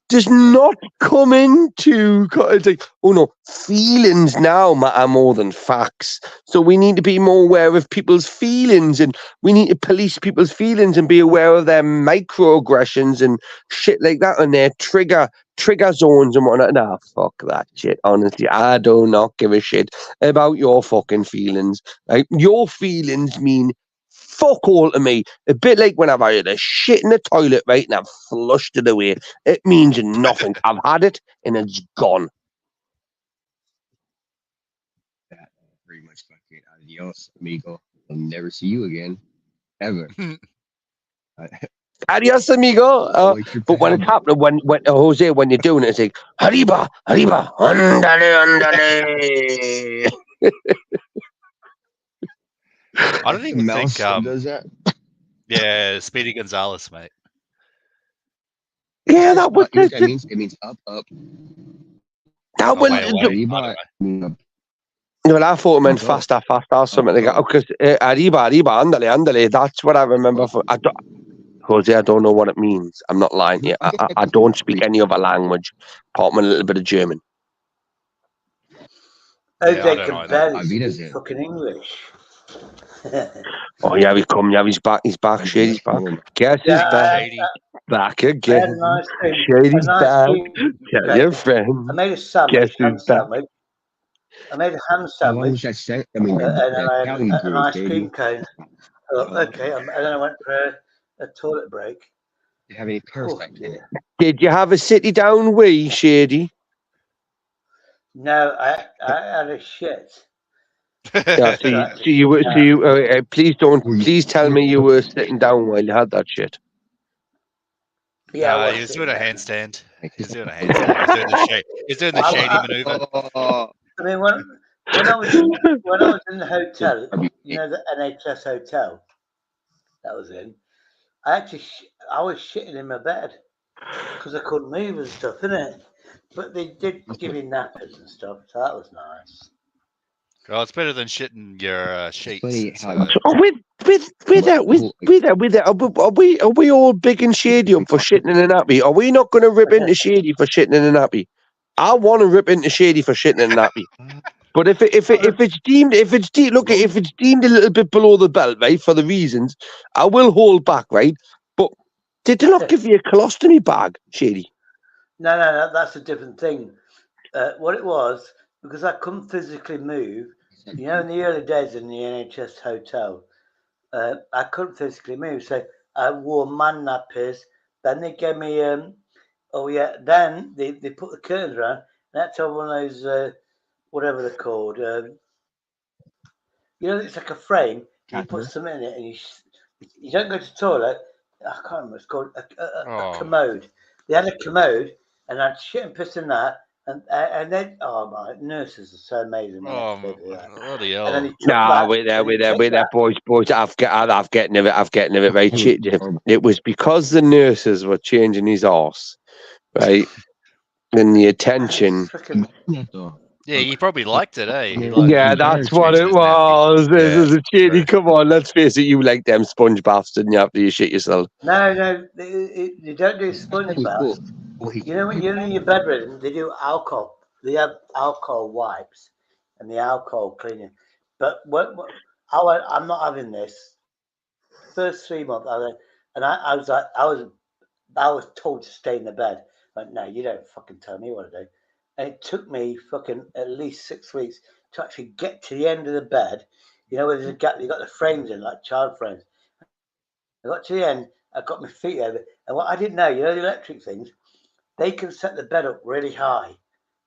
does not come into, it's like, oh no, feelings now matter more than facts. So we need to be more aware of people's feelings, and we need to police people's feelings and be aware of their microaggressions and shit like that, and their trigger zones and whatnot. Nah, fuck that shit. Honestly, I do not give a shit about your fucking feelings. Right? Your feelings mean fuck all to me. A bit like when I've had a shit in the toilet, right, and I've flushed it away. It means nothing. I've had it and it's gone. That pretty much fucking adios, amigo. I'll never see you again, ever. Adios, amigo. But when it's happening, when Jose, when you're doing it, it's like arriba, arriba, andale, andale. I don't even Mouse think. does that. Yeah, Speedy Gonzalez, mate. Yeah, that was You know what that means? It means up, up. that Oh, one. wait, wait. Arriba, up. Well, I thought it meant Up, up. faster, faster, or something like that. Because arriba, arriba, andale, andale. That's what I remember. Jose, I don't know what it means. I'm not lying to you. I don't speak any other language, apart from a little bit of German. Yeah, I OJ don't can know. barely Avita's speak in. fucking English. Oh, yeah, we come. Yeah, he's back. He's back. Shady's back. Guess who's Yeah, back? Shady. Back I had again. an ice cream. Shady's An ice back. cream. Tell Okay. your friend. I made a sandwich, Guess ham who's back? sandwich. I made a ham How long was sandwich, that set? I mean, and then that I had Cali an brew, ice Shady. cream cone. Okay, and then I went for a toilet break. Do you have any Oh, parasites in it? dear. Did you have a city down wee, Shady? No, I had a shit. Yeah, please tell me you were sitting down while you had that shit. Yeah, I He was doing a sitting down. handstand. He's doing a handstand. He's doing the shady. He's doing the shady maneuver. I mean, when I was in the hotel, you know, the NHS hotel that I was in, I was shitting in my bed because I couldn't move and stuff, innit? But they did give me nappers and stuff, so that was nice. Well, it's better than shitting your sheets. funny So, how- Are we all big and Shady up for shitting in a nappy? Are we not going to rip into Shady for shitting in a nappy? I want to rip into Shady for shitting in a nappy. But if it's deemed a little bit below the belt, right, for the reasons, I will hold back, right? But did they not give you a colostomy bag, Shady? No, that's a different thing. What it was, because I couldn't physically move, you know, in the early days in the NHS hotel, I couldn't physically move, so I wore man nappies. Then they gave me, then they put the curtains around, and that's all one of those, whatever they're called. You know, it's like a frame. You put something in it, and you don't go to the toilet. I can't remember. It's called a commode. They had a commode, and I'd shit and piss in that. And then, oh my, nurses are so amazing when they do that. bloody And then hell. he took that. Wait there, boys. I've getting of it, right? It was because the nurses were changing his arse, right? And the attention. Yeah, he probably liked it, eh? Yeah, that's what it was. There's a Shady. Come on, let's face it. You like them sponge baths, didn't you? After you shit yourself. No, they don't do sponge baths. You know, when you're in your bedroom, they do alcohol. They have alcohol wipes and the alcohol cleaning. But I'm not having this. First 3 months, I was like, I was told to stay in the bed. Like, no, you don't fucking tell me what to do. And it took me fucking at least 6 weeks to actually get to the end of the bed. You know, where there's a gap, you got the frames in, like child frames. I got to the end, I got my feet over, and what I didn't know, you know, the electric things, they can set the bed up really high.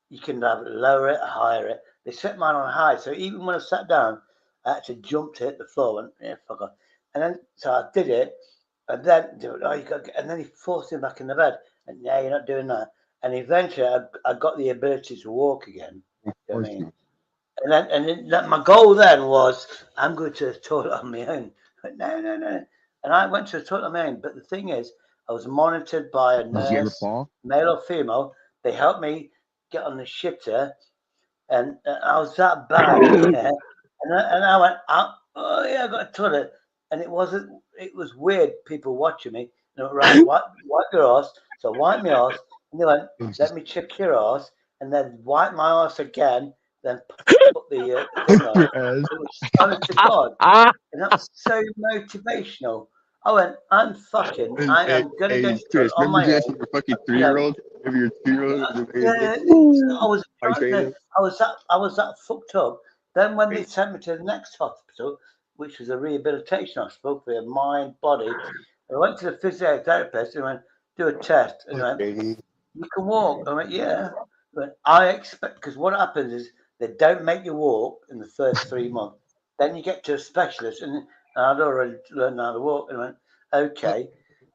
You can have it, lower it, higher it. They set mine on high, so even when I sat down, I actually jumped to hit the floor and yeah, fuck off. And then so I did it, and then and then he forced me back in the bed. And yeah, you're not doing that. And eventually, I got the ability to walk again. You know what I mean? And then my goal then was I'm going to the toilet on my own. But no. And I went to the toilet on my own. But the thing is, I was monitored by a nurse, male or female. They helped me get on the shitter, and I was that bad. Yeah. And I went, oh yeah, I got a toilet, and it was weird. People watching me, you know, right? Wipe your ass. So wipe my ass, and they went, let me check your ass, and then wipe my ass again, then put the thing on. It was honest to God, and that was so motivational. I went, I am gonna go to toilet on my own. Fucking 3-year-old. Maybe your 2-year-old. I was that fucked up. Then when they sent me to the next hospital, which was a rehabilitation hospital for your mind, body, I went to the physiotherapist and went, do a test. And he went, you can walk. I went, yeah. But I expect, because what happens is they don't make you walk in the first 3 months. Then you get to a specialist, and I'd already learned how to walk. And I went, okay.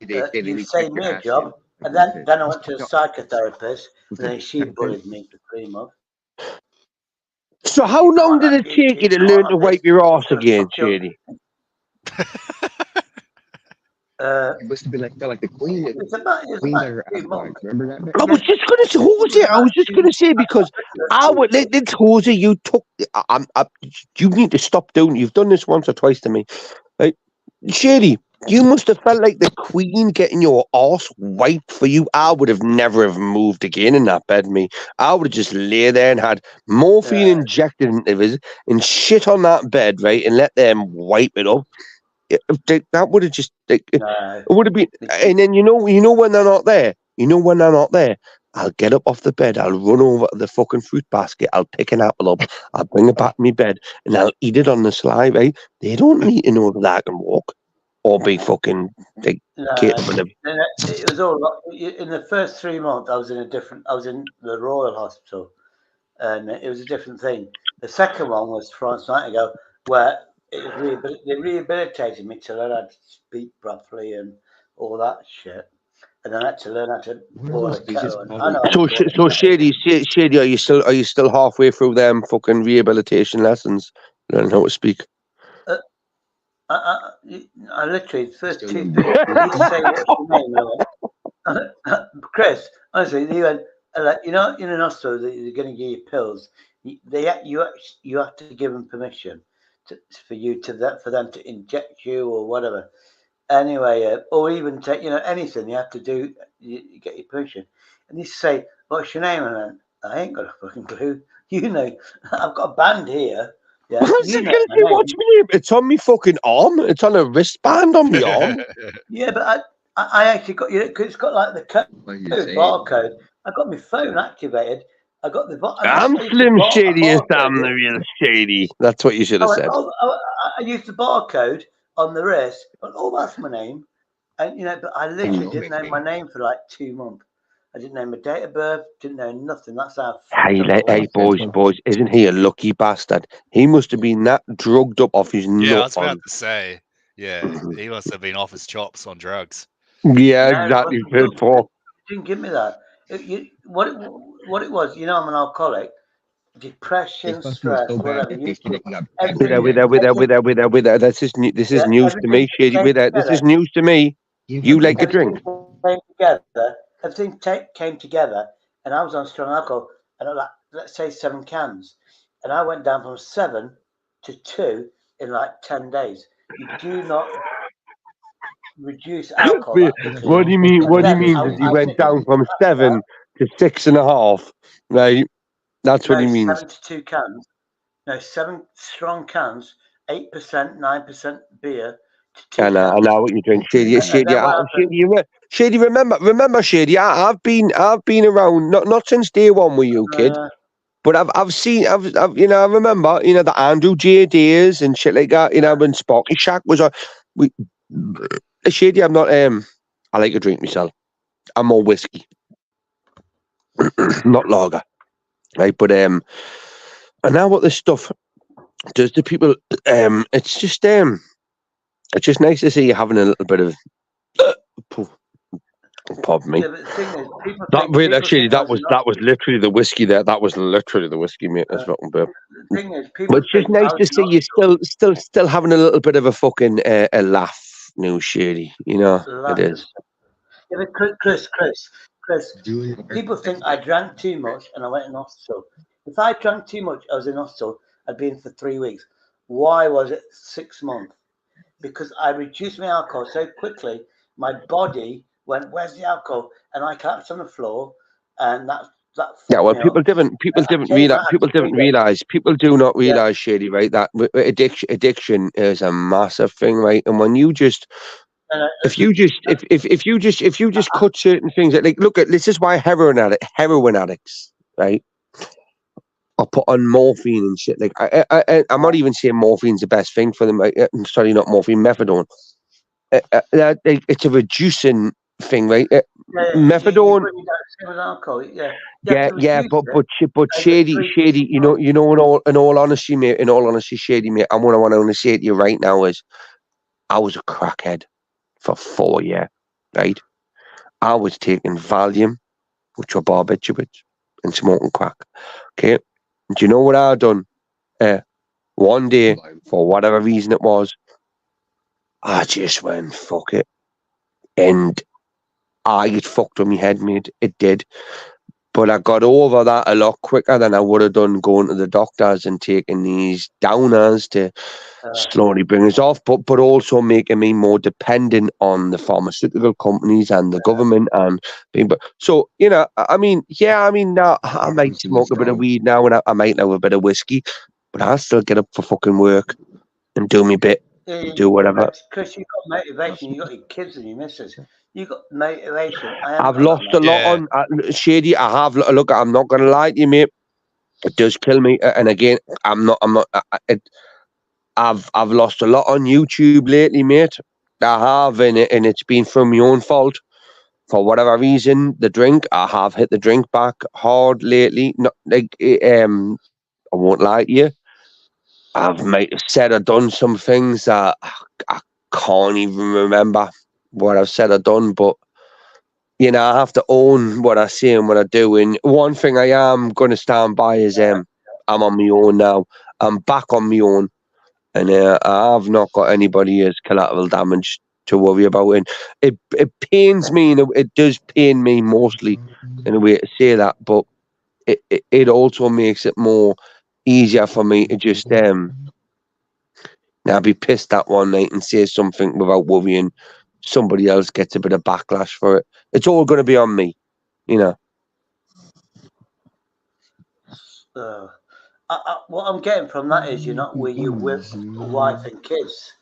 you saved me a job. And then I went to a psychotherapist, and then she bullied me for 3 months. So how long did it take you to learn to wipe your arse again, Shady? It must have been felt like the Queen. It's about 2 months. Remember that? I was just going to say, Jose. I was just going to say because I would let this Jose. You took. You need to stop doing. You've done this once or twice to me, right? Shady, you must have felt like the Queen getting your arse wiped for you. I would have never have moved again in that bed. Me, I would have just lay there and had morphine injected into his and shit on that bed, right, and let them wipe it up. That would have just it would have been, and then you know when they're not there, I'll get up off the bed, I'll run over to the fucking fruit basket, I'll pick an apple up, I'll bring it back to my bed, and I'll eat it on the sly. Right? They don't need to know that I can walk or be fucking capable of. It was all in the first 3 months. I was in the Royal Hospital, and it was a different thing. The second one was France Nightingale, where they rehabilitated me till I had to speak properly and all that shit. And then I had to learn how to boil a kettle. So Shady, are you still halfway through them fucking rehabilitation lessons, learning how to speak? I literally first 2 things. You say what's your name, Chris. Honestly, you went in an hospital that you're going to give you pills. You have to give them permission for them to inject you or whatever. Anyway, or even take anything you have to do. You get your permission, and you say, "What's your name?" And then, I ain't got a fucking clue. I've got a band here. Yeah, what's my name? It's on my fucking arm. It's on a wristband on my arm. Yeah, but I actually got because it's got like the barcode. I got my phone activated. I got the. I'm Slim Shadiest. I'm the real Shady. That's what you should have said. I used the barcode on the wrist. But that's my name. And but I literally didn't know my name for like 2 months. I didn't know my date of birth. Didn't know nothing. That's how. Hey, boys! Isn't he a lucky bastard? He must have been that drugged up off his nut. Yeah, I was about to say. Yeah, he must have been off his chops on drugs. Yeah, exactly. You didn't give me that. What it was? I'm an alcoholic. Depression, stress, whatever. With that. This is news to me, Shady. With that, this is news to me. You like a drink. Everything came together, and I was on strong alcohol, and let's say 7 cans, and I went down from 7 to 2 in like 10 days. You do not reduce alcohol. What do you mean? What do you mean? That he went down from 7 to 6.5? Right. That's what he means. 7 to 2 cans. No, 7 strong cans, 8%, 9% beer. I know what you're doing, Shady. Shady, remember, Shady. I've been around, not since day one with you, kid. But I've seen, I remember, the Andrew J days and shit like that. When Sparky Shack was on. Shady, I'm not. I like to drink myself. I'm more whiskey, not lager. Right, but and now what this stuff does to people, it's just nice to see you having a little bit of. Pardon me. Yeah, but the thing is, that was literally the whiskey there. That was literally the whiskey, mate. That's fucking bad. The thing is, people. But it's just nice to see you still having a little bit of a fucking a laugh, new Shady. It is. Yeah, but Chris. People think I drank too much and I went in hospital. If I drank too much, I was in hospital. I'd been for 3 weeks. Why was it 6 months? Because I reduced my alcohol so quickly. My body went, "Where's the alcohol?" And I collapsed on the floor, and that. Yeah, well, people didn't realize. People do not realize, Shady, right? That addiction is a massive thing, right? And when you just. If you just cut certain things, like look at this is why heroin addicts, right? I'll put on morphine and shit. Like I'm not even saying morphine's the best thing for them. I'm sorry, not morphine, methadone. It's a reducing thing, right? Methadone. But Shady, in all honesty, mate. Shady, mate. And what I want to say to you right now is, I was a crackhead for 4 years. right? I was taking Valium, which were barbiturates, and smoking crack. Okay, do you know what I done? One day, for whatever reason it was, I just went fuck it, and it fucked with my head, mate. It did. But I got over that a lot quicker than I would have done going to the doctors and taking these downers to slowly bring us off, but also making me more dependent on the pharmaceutical companies and the government and being. But so I mean, now I might smoke a bit of weed now, and I might have a bit of whiskey, but I'll still get up for fucking work and do my bit, do whatever. Because you've got motivation, you've got your kids and your missus. You've got motivation. I've lost a lot on Shady. I have. Look, I'm not gonna lie to you, mate. It does kill me, and again, I'm not. I've lost a lot on YouTube lately, mate. I have, and it's been from my own fault. For whatever reason, the drink, I have hit the drink back hard lately. Not like I won't lie to you. I've might have said or done some things that I can't even remember what I've said or done, but I have to own what I say and what I do. And one thing I am going to stand by is I'm on my own now. I'm back on my own. And I've not got anybody as collateral damage to worry about. And it pains me, and it does pain me mostly in a way to say that, but it also makes it more easier for me to just now be pissed at one night and say something without worrying somebody else gets a bit of backlash for it. It's all going to be on me, What I'm getting from that is you're not with your wife and kids.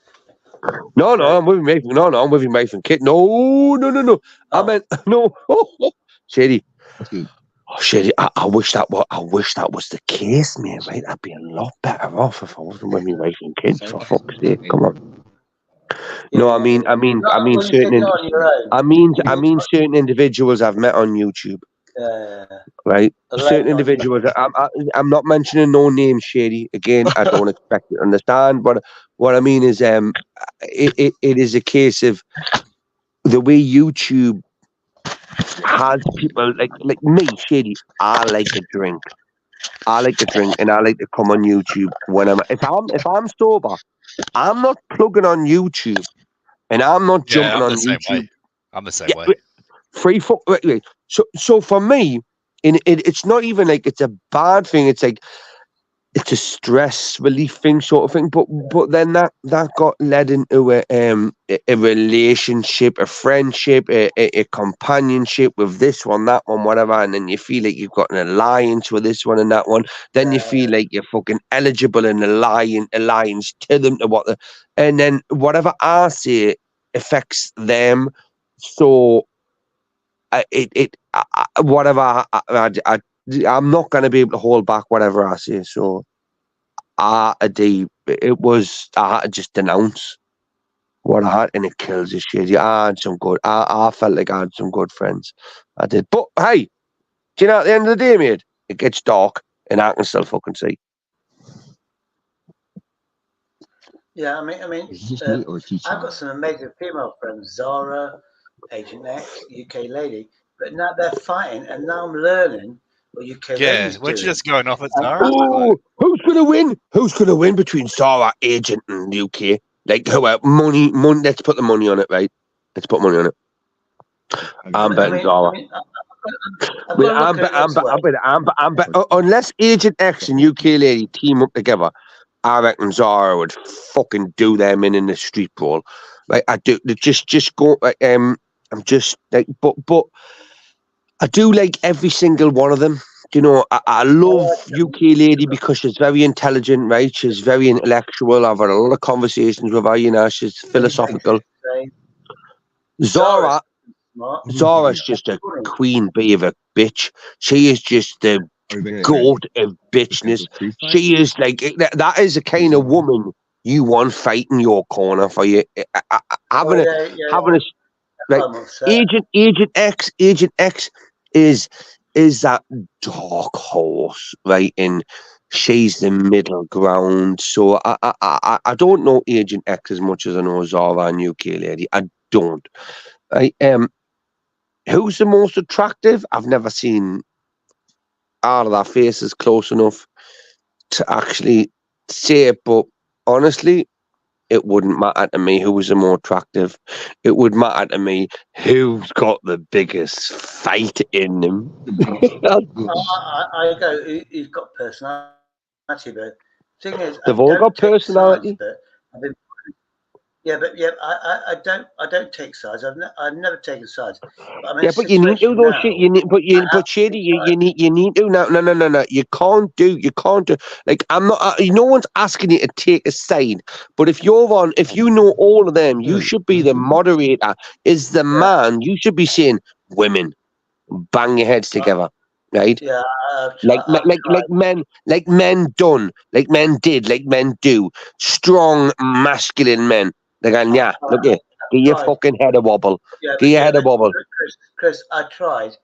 No, I'm with my no, I'm with my wife and kid. No. Oh. I meant no. Shady. Oh, Shady. I wish that was the case, mate. Right, I'd be a lot better off if I wasn't with my wife and kids. For fuck's sake, come on. No, I mean certain. I mean certain individuals I've met on YouTube. Right, certain individuals. I'm not mentioning no names, Shady. Again, I don't expect you to understand, but what I mean is, it is a case of the way YouTube has people like me, Shady. I like to drink, and I like to come on YouTube when if I'm sober. I'm not plugging on YouTube, and I'm not jumping on YouTube. I'm the same way. Free fuck. Wait. So for me, it's not even like it's a bad thing. It's like it's a stress relief thing, sort of thing. But then that got led into a relationship, a friendship, a companionship with this one, that one, whatever. And then you feel like you've got an alliance with this one and that one. Then you feel like you're fucking eligible and alliance to them to what and then whatever I say affects them. So whatever I'm not going to be able to hold back whatever I say. So I had to just denounce what I had, and it kills this shit. I had some good. I felt like I had some good friends. I did, but hey, do you know at the end of the day, mate, it gets dark, and I can still fucking see. Yeah, I mean, I've got some amazing female friends, Zara, Agent X, UK lady, but now they're fighting, and now I'm learning what UK ladies we're doing. just going off at Zara. Who's gonna win? Who's gonna win between Zara, Agent, and UK? Like, money. Let's put the money on it, right? Let's put money on it. I'm betting Zara. I'm betting. Unless Agent X and UK lady team up together, I reckon Zara would fucking do them in the street brawl. Like, I do. Just go. I'm just like, but I do like every single one of them. You know, I love UK lady because she's very intelligent, right? She's very intellectual. I've had a lot of conversations with her. She's philosophical. Zara's just a queen bee of a bitch. She is just the goat of bitchness. She is like that is the kind of woman you want fighting your corner for you. Having a Agent X is that dark horse, right? And she's the middle ground. So I don't know Agent X as much as I know Zara and UK lady. I don't. Who's the most attractive? I've never seen out of their faces close enough to actually say it, but honestly, it wouldn't matter to me who was the more attractive. It would matter to me who's got the biggest fight in them. I go, he's got personality, but thing is, They've I all don't got take personality. sides, but I've been, I don't take sides. I've never taken sides. But I'm in Yeah, a but you need to situation though, now. shit. You need, but Shady, you need to. No. You can't do. Like I'm not. No one's asking you to take a side. But if you know all of them, you should be the moderator. Is the man? You should be saying, women, bang your heads together, right? Yeah, Like men done, like men did, like men do. Strong, masculine men. They're going, yeah, look here, get your fucking head a wobble. Get your head a wobble. Chris, I tried,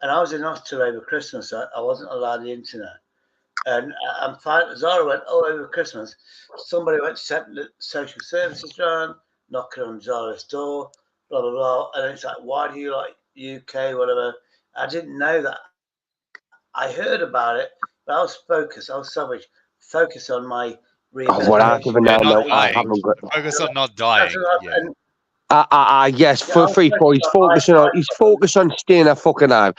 and I was in hospital over Christmas. I wasn't allowed the internet. And I'm fine. Zara went, over Christmas, somebody went to set the social services round, knocking on Zara's door, blah, blah, blah. And it's like, why do you like UK, whatever? I didn't know that. I heard about it, but I was focused. I was savage. Focus on my rehabilitation. I haven't got. Focus on not dying. Yeah. Yes, for free for he's focused on staying fucking alive.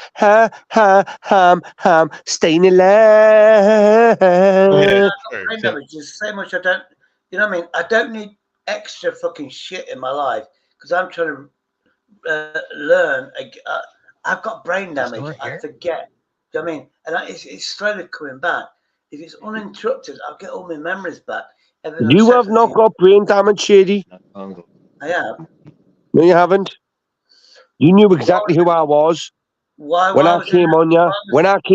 Staying alive. There's so much I don't, you know what I mean? I don't need extra fucking shit in my life because I'm trying to learn. I've got brain damage. I forget. Do you know what I mean? And it's slowly coming back. If it's uninterrupted, I'll get all my memories back. You have not got brain damage, Shady. I have. No, you haven't. You knew exactly who I was. When I came on you,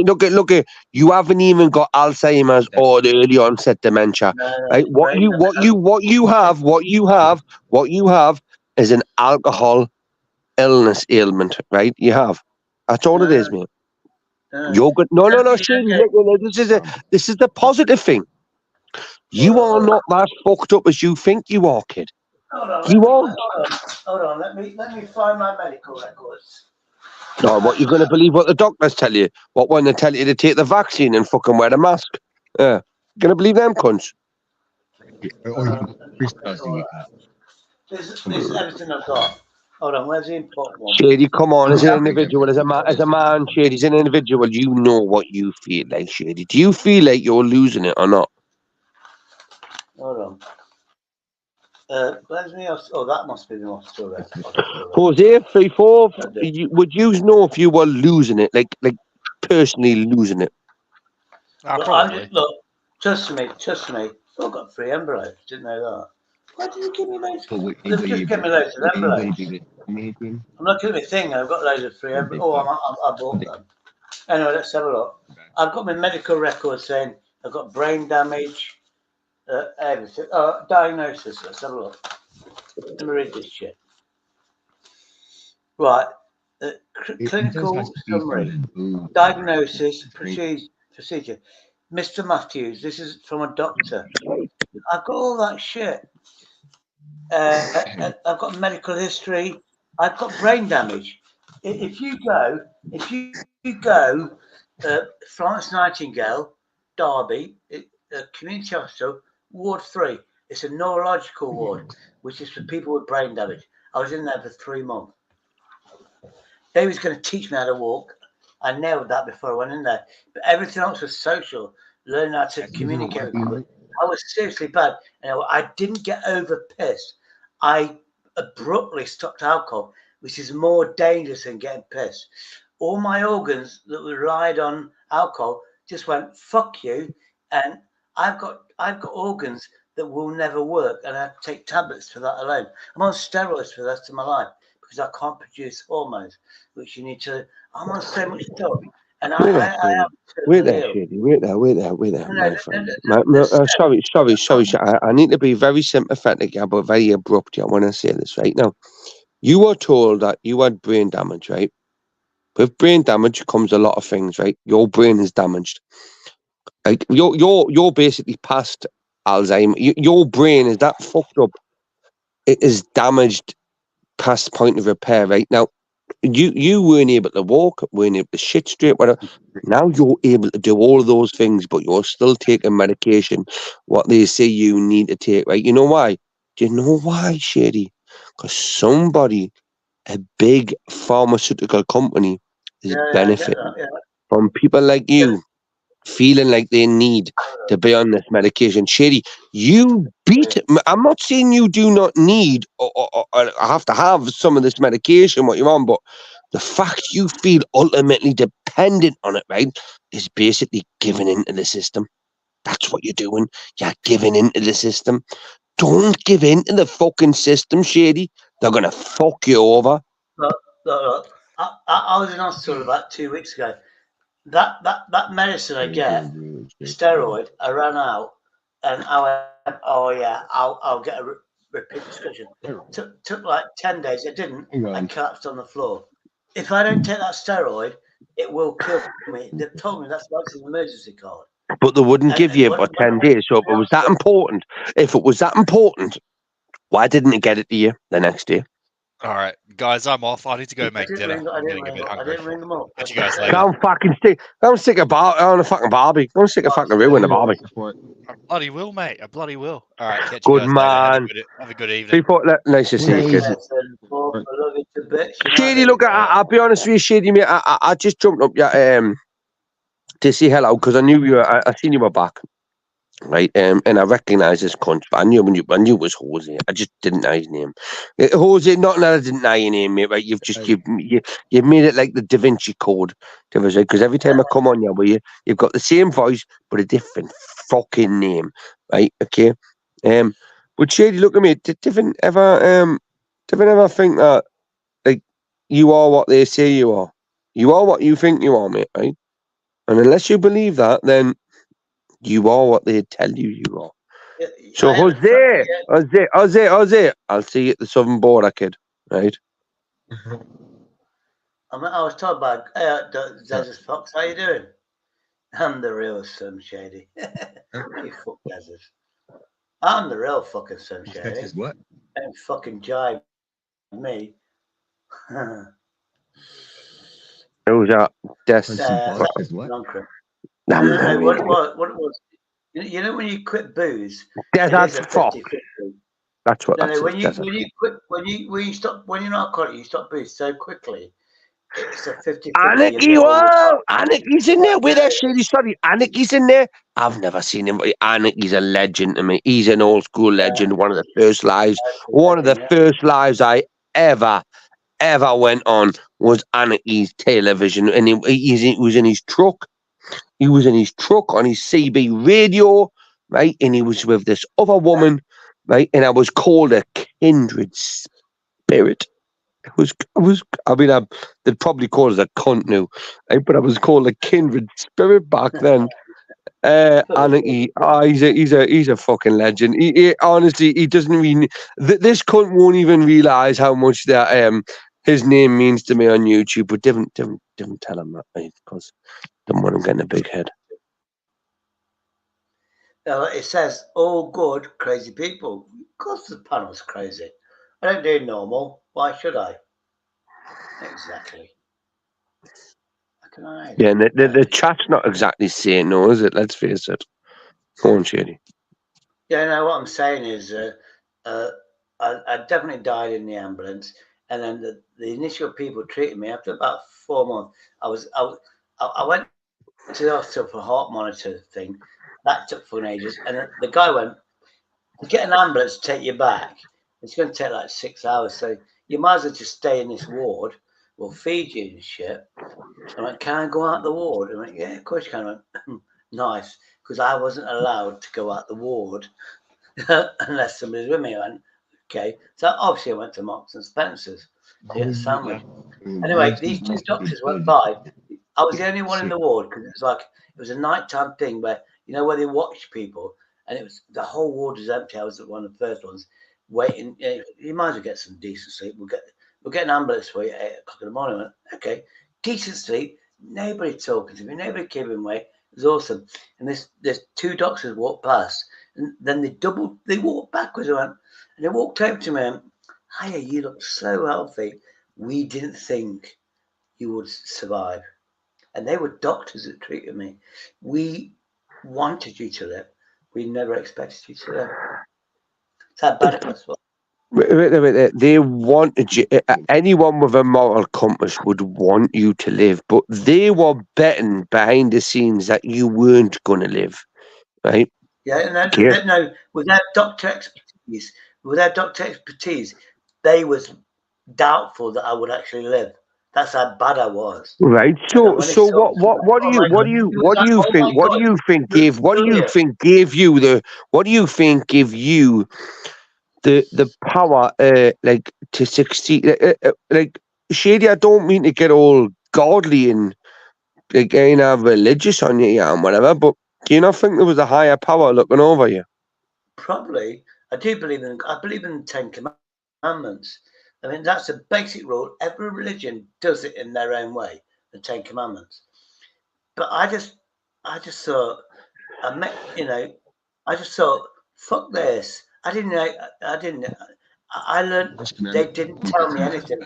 look at you haven't even got Alzheimer's or the early onset dementia. Right? What you have is an alcohol illness ailment, right? You have. That's all it is, mate. You're good. No, Shady. This is the positive thing. You are not that fucked up as you think you are, kid. You aren't. Hold on. Let me find my medical records. No, what you're going to believe what the doctors tell you? What when they tell you to take the vaccine and fucking wear the mask? Yeah, going to believe them cunts? This is everything I've got. Hold on, where's the important one? Shady, come on, as an individual, as a man, Shady, as an individual, you know what you feel like, Shady. Do you feel like you're losing it or not? Hold on. Where's me? Oh, that must be the hospital record. Jose, 3-4. Would you know if you were losing it, like personally losing it? Look, trust me. I've got 3 envelopes. Didn't know that. Why did you give me loads? Just give me loads of envelopes. I'm looking at my thing. I've got loads of 3 envelopes. Oh, I bought them. Anyway, let's have a look. I've got my medical record saying I've got brain damage. Everything. Diagnosis. Let's have a look. Let me read this shit. Right. Clinical summary. Diagnosis. Procedure. Mr. Matthews, this is from a doctor. I've got all that shit. I've got medical history. I've got brain damage. If you go, Florence Nightingale, Derby, Community Hospital, Ward 3. It's a neurological ward, which is for people with brain damage. I was in there for 3 months. They was going to teach me how to walk. I nailed that before I went in there. But everything else was social, learning how to communicate with people. I was seriously bad. And I didn't get over pissed. I abruptly stopped alcohol, which is more dangerous than getting pissed. All my organs that relied on alcohol just went, fuck you. And I've got organs that will never work, and I have to take tablets for that alone. I'm on steroids for the rest of my life because I can't produce hormones, which you need to. I'm on so much stuff, and wait there, my friend. Sorry. I need to be very sympathetic, but very abrupt. I want to say this right now. You were told that you had brain damage, right? With brain damage comes a lot of things, right? Your brain is damaged. Like you're basically past Alzheimer's. Your brain is that fucked up. It is damaged past the point of repair. Right now, you weren't able to walk, weren't able to shit straight, whatever. Now you're able to do all of those things, but you're still taking medication, what they say you need to take, right? You know why? Do you know why, Shady? Because somebody, a big pharmaceutical company, is benefiting from people like you feeling like they need to be on this medication. Shady, you beat it. I'm not saying you do not need or have to have some of this medication, what you're on, but the fact you feel ultimately dependent on it, right, is basically giving into the system. That's what you're doing. You're giving into the system. Don't give in to the fucking system, Shady. They're going to fuck you over. Look, I was in hospital about 2 weeks ago. That medicine I get, steroid, I ran out, and I went, oh yeah, I'll get a repeat prescription. Took like 10 days. It didn't. I collapsed on the floor. If I don't take that steroid, it will kill me. They told me that's why it's an emergency card. But they wouldn't give you for 10 days. So if it was that important, why didn't it get it to you the next day? All right, guys, I'm off. I need to go make dinner. I'm getting a bit hungry. I didn't ring them up. Catch you guys later. Don't fucking stick. Don't stick on a fucking Barbie. Don't stick a fucking roux in a Barbie. I bloody will, mate. I bloody will. All right, catch Good you guys man. later. Have a good evening. People, nice to see you, kid. Shady, look, I'll be honest with you, Shady, mate. I just jumped up to say hello because I knew you. I seen you were back, right? And I recognised this cunt. But I knew it was Jose. I just didn't know his name. Jose, not that I didn't know your name, mate. Right? You've made it like the Da Vinci Code, because every time I come on you, you've got the same voice but a different fucking name, right? Okay. But Shady, look at me. Did you ever think that like you are what they say you are? You are what you think you are, mate, right? And unless you believe that, then you are what they tell you are. So Jose, I'll see you at the southern border, kid. Right? I was told by Desert Fox. How you doing? I'm the real Slim Shady. You fuck Desert. I'm the real fucking Slim Shady. What? Don't fucking jive me. Who's that? What? What it was? You know when you quit booze, Desert Fox. That's what that is. When you stop, when you're not alcoholic, you stop booze so quickly. It's a 50-50. Anarchy, whoa! Anarchy's in there with us, Shady. Sorry, Anarchy's in there. I've never seen him. Anarchy's a legend to me. He's an old school legend. One of the first lives. One of the first lives I ever went on was Anarchy's television, and he was in his truck. He was in his truck on his CB radio, right? And he was with this other woman, right? And I was called a kindred spirit. They'd probably call us a cunt now, right? But I was called a kindred spirit back then. And he's a fucking legend. He honestly, he doesn't even. This cunt won't even realize how much that his name means to me on YouTube. But didn't tell him that, right? Because I don't want him getting a big head. It says all good, crazy people. Of course, the panel's crazy. I don't do normal. Why should I? Exactly. Yeah, and the chat's not exactly saying no, is it? Let's face it. Go on, Shady. Yeah, no, what I'm saying is I definitely died in the ambulance. And then the initial people treated me after about 4 months. I went to the hospital for a heart monitor thing. That took for ages. And the guy went, get an ambulance to take you back. It's going to take like 6 hours. So you might as well just stay in this ward. We'll feed you and shit. I went, can I go out the ward? I went, yeah, of course you can. I went, nice. Because I wasn't allowed to go out the ward unless somebody's with me. I went, okay. So obviously I went to Marks and Spencer's to get a sandwich. Anyway, these 2 doctors went by. I was the only one in the ward because it was a nighttime thing where they watch people, and it was the whole ward was empty. I was one of the first ones waiting. You might as well get some decent sleep. We'll get an ambulance for you at 8 o'clock in the morning. I went, okay, decent sleep. Nobody talking to me. Nobody giving away. It was awesome. And there's 2 doctors walked past, and then they walked backwards. And they walked over to me. And, "Hiya, you look so healthy. We didn't think you would survive." And they were doctors that treated me. "We wanted you to live. We never expected you to live." It's how bad it was. They wanted you. Anyone with a moral compass would want you to live, but they were betting behind the scenes that you weren't going to live, right? Yeah, Okay. no, without doctor expertise, they was doubtful that I would actually live. That's how bad I was. Right. And then So when they so saw me, what do oh you my God, it was like, oh my what do God, you think you're gave what do you brilliant. think gave you the power like to succeed, like Shady, I don't mean to get all godly and like religious on you, yeah, and whatever, but do you not think there was a higher power looking over you? Probably, I believe in the Ten Commandments. I mean, that's a basic rule. Every religion does it in their own way, the Ten Commandments. But I just thought, I just thought, fuck this. I learned, they didn't tell me anything.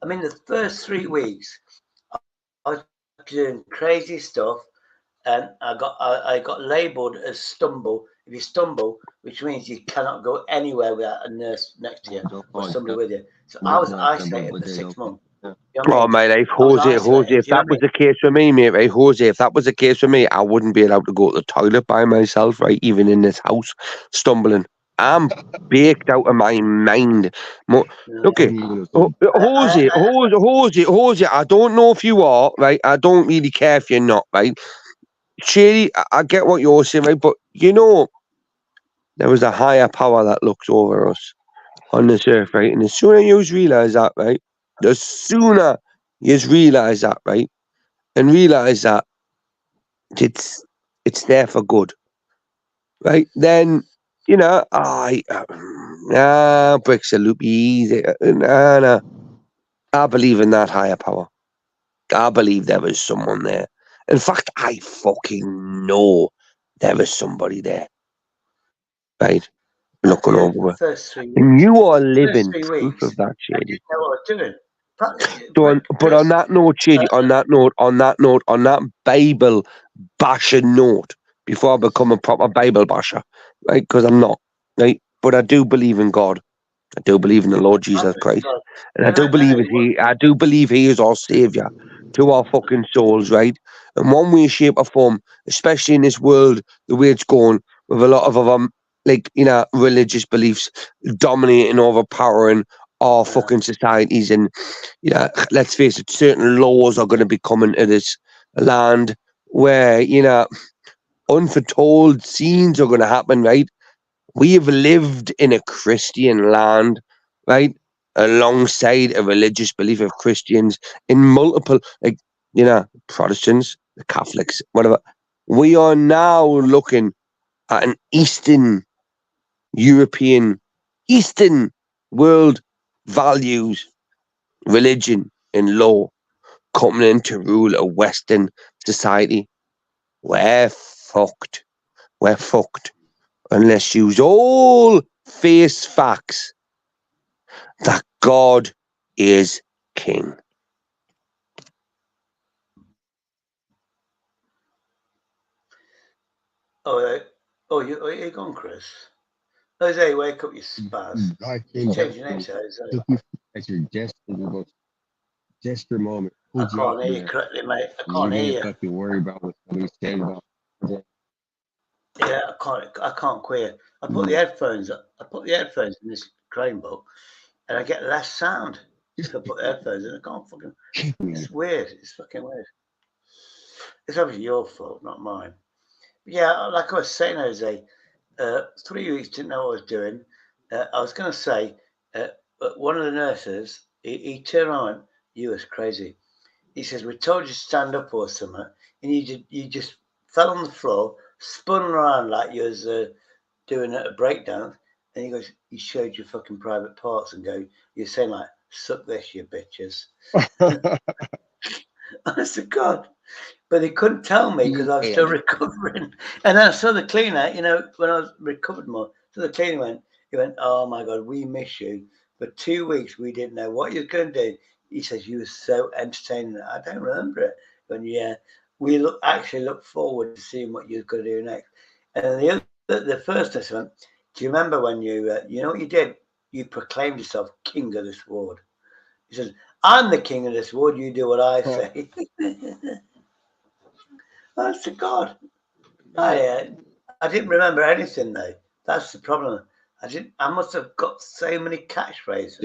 I mean, the first 3 weeks, I was doing crazy stuff, and I got labelled as stumble. If you stumble, which means you cannot go anywhere without a nurse next to you or somebody with you. So I was isolated for 6 months. You know what I Oh, mean? my life, I was Jose, isolated. if Do you know that what I was the case for me, mate, right, Jose, if that was the case for me, I wouldn't be allowed to go to the toilet by myself, right, even in this house, stumbling. I'm baked out of my mind. mean? Okay, Jose, I don't know if you are, right, I don't really care if you're not, right. Shady, I get what you're saying, right, but there was a higher power that looks over us on this earth, right, and the sooner you realise that, right, the sooner you realise that, right, and realise that it's there for good, right? Then bricks are loopy easy. Nah. I believe in that higher power. I believe there was someone there. In fact, I fucking know there was somebody there, right? Looking over it. First 3 weeks. And you are First living 3 proof weeks, of that, I Shady. didn't know what I was doing. But on that note, Shady, on that Bible bashing note, before I become a proper Bible basher, right? Because I'm not, right? But I do believe in God. I do believe in the Lord Jesus Christ, and I do believe He is our Savior to our fucking souls, right? In one way, shape, or form, especially in this world, the way it's going, with a lot of religious beliefs dominating, overpowering our fucking societies, and let's face it, certain laws are going to be coming to this land where unforetold scenes are going to happen, right? We have lived in a Christian land, right? Alongside a religious belief of Christians in multiple, Protestants, the Catholics, whatever. We are now looking at an Eastern European, Eastern world values, religion, and law coming in to rule a Western society. We're fucked. We're fucked. Unless you all face facts that God is king. You gone, Chris? Jose, wake up, you spaz. You changed your name to Jose. As your just for a moment. I can't hear you correctly, mate. I can't hear you. Fucking worry about what somebody said about. Yeah, I can't queer. I put the headphones in this Chromebook, and I get less sound. So I put the headphones in. I can't fucking. It's weird. It's fucking weird. It's obviously your fault, not mine. But yeah, like I was saying, Jose, 3 weeks didn't know what I was doing. I was going to say, one of the nurses, he turned around, "You was crazy." He says, "We told you to stand up or something, and you just fell on the floor, spun around like you was doing a breakdown." And he goes, "You showed your fucking private parts," and you're saying like, "Suck this, you bitches." Honest to God. But they couldn't tell me because I was still recovering. And then I saw the cleaner, when I was recovered more. So the cleaner he went, "Oh my God, we miss you. For 2 weeks, we didn't know what you were going to do. He says you were so entertaining. I don't remember it. But yeah, we actually look forward to seeing what you're going to do next. And the first went, do you remember when you know what you did? You proclaimed yourself king of this ward. He says, I'm the king of this ward. You do what I say. Honest to God. I didn't remember anything though. That's the problem. I must have got so many catchphrases.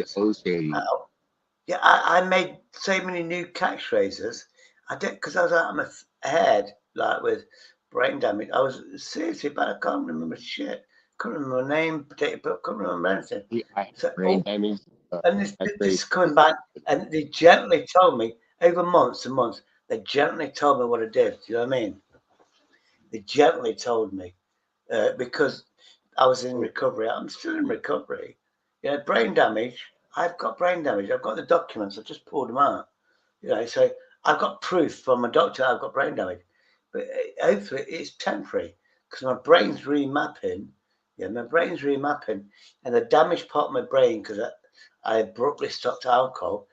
Yeah, I made so many new catchphrases. I did because I was out of my head, like with brain damage. I was seriously bad. I can't remember shit. Couldn't remember my name, date of birth. Couldn't remember anything. Brain damage. And this is coming back, and they gently told me over months and months. They gently told me what I did. Do you know what I mean? They gently told me because I was in recovery. I'm still in recovery. Yeah, brain damage. I've got brain damage. I've got the documents. I've just pulled them out. You know, so I've got proof from my doctor I've got brain damage. But hopefully it's temporary because my brain's remapping. Yeah, my brain's remapping, and the damaged part of my brain because I abruptly stopped alcohol.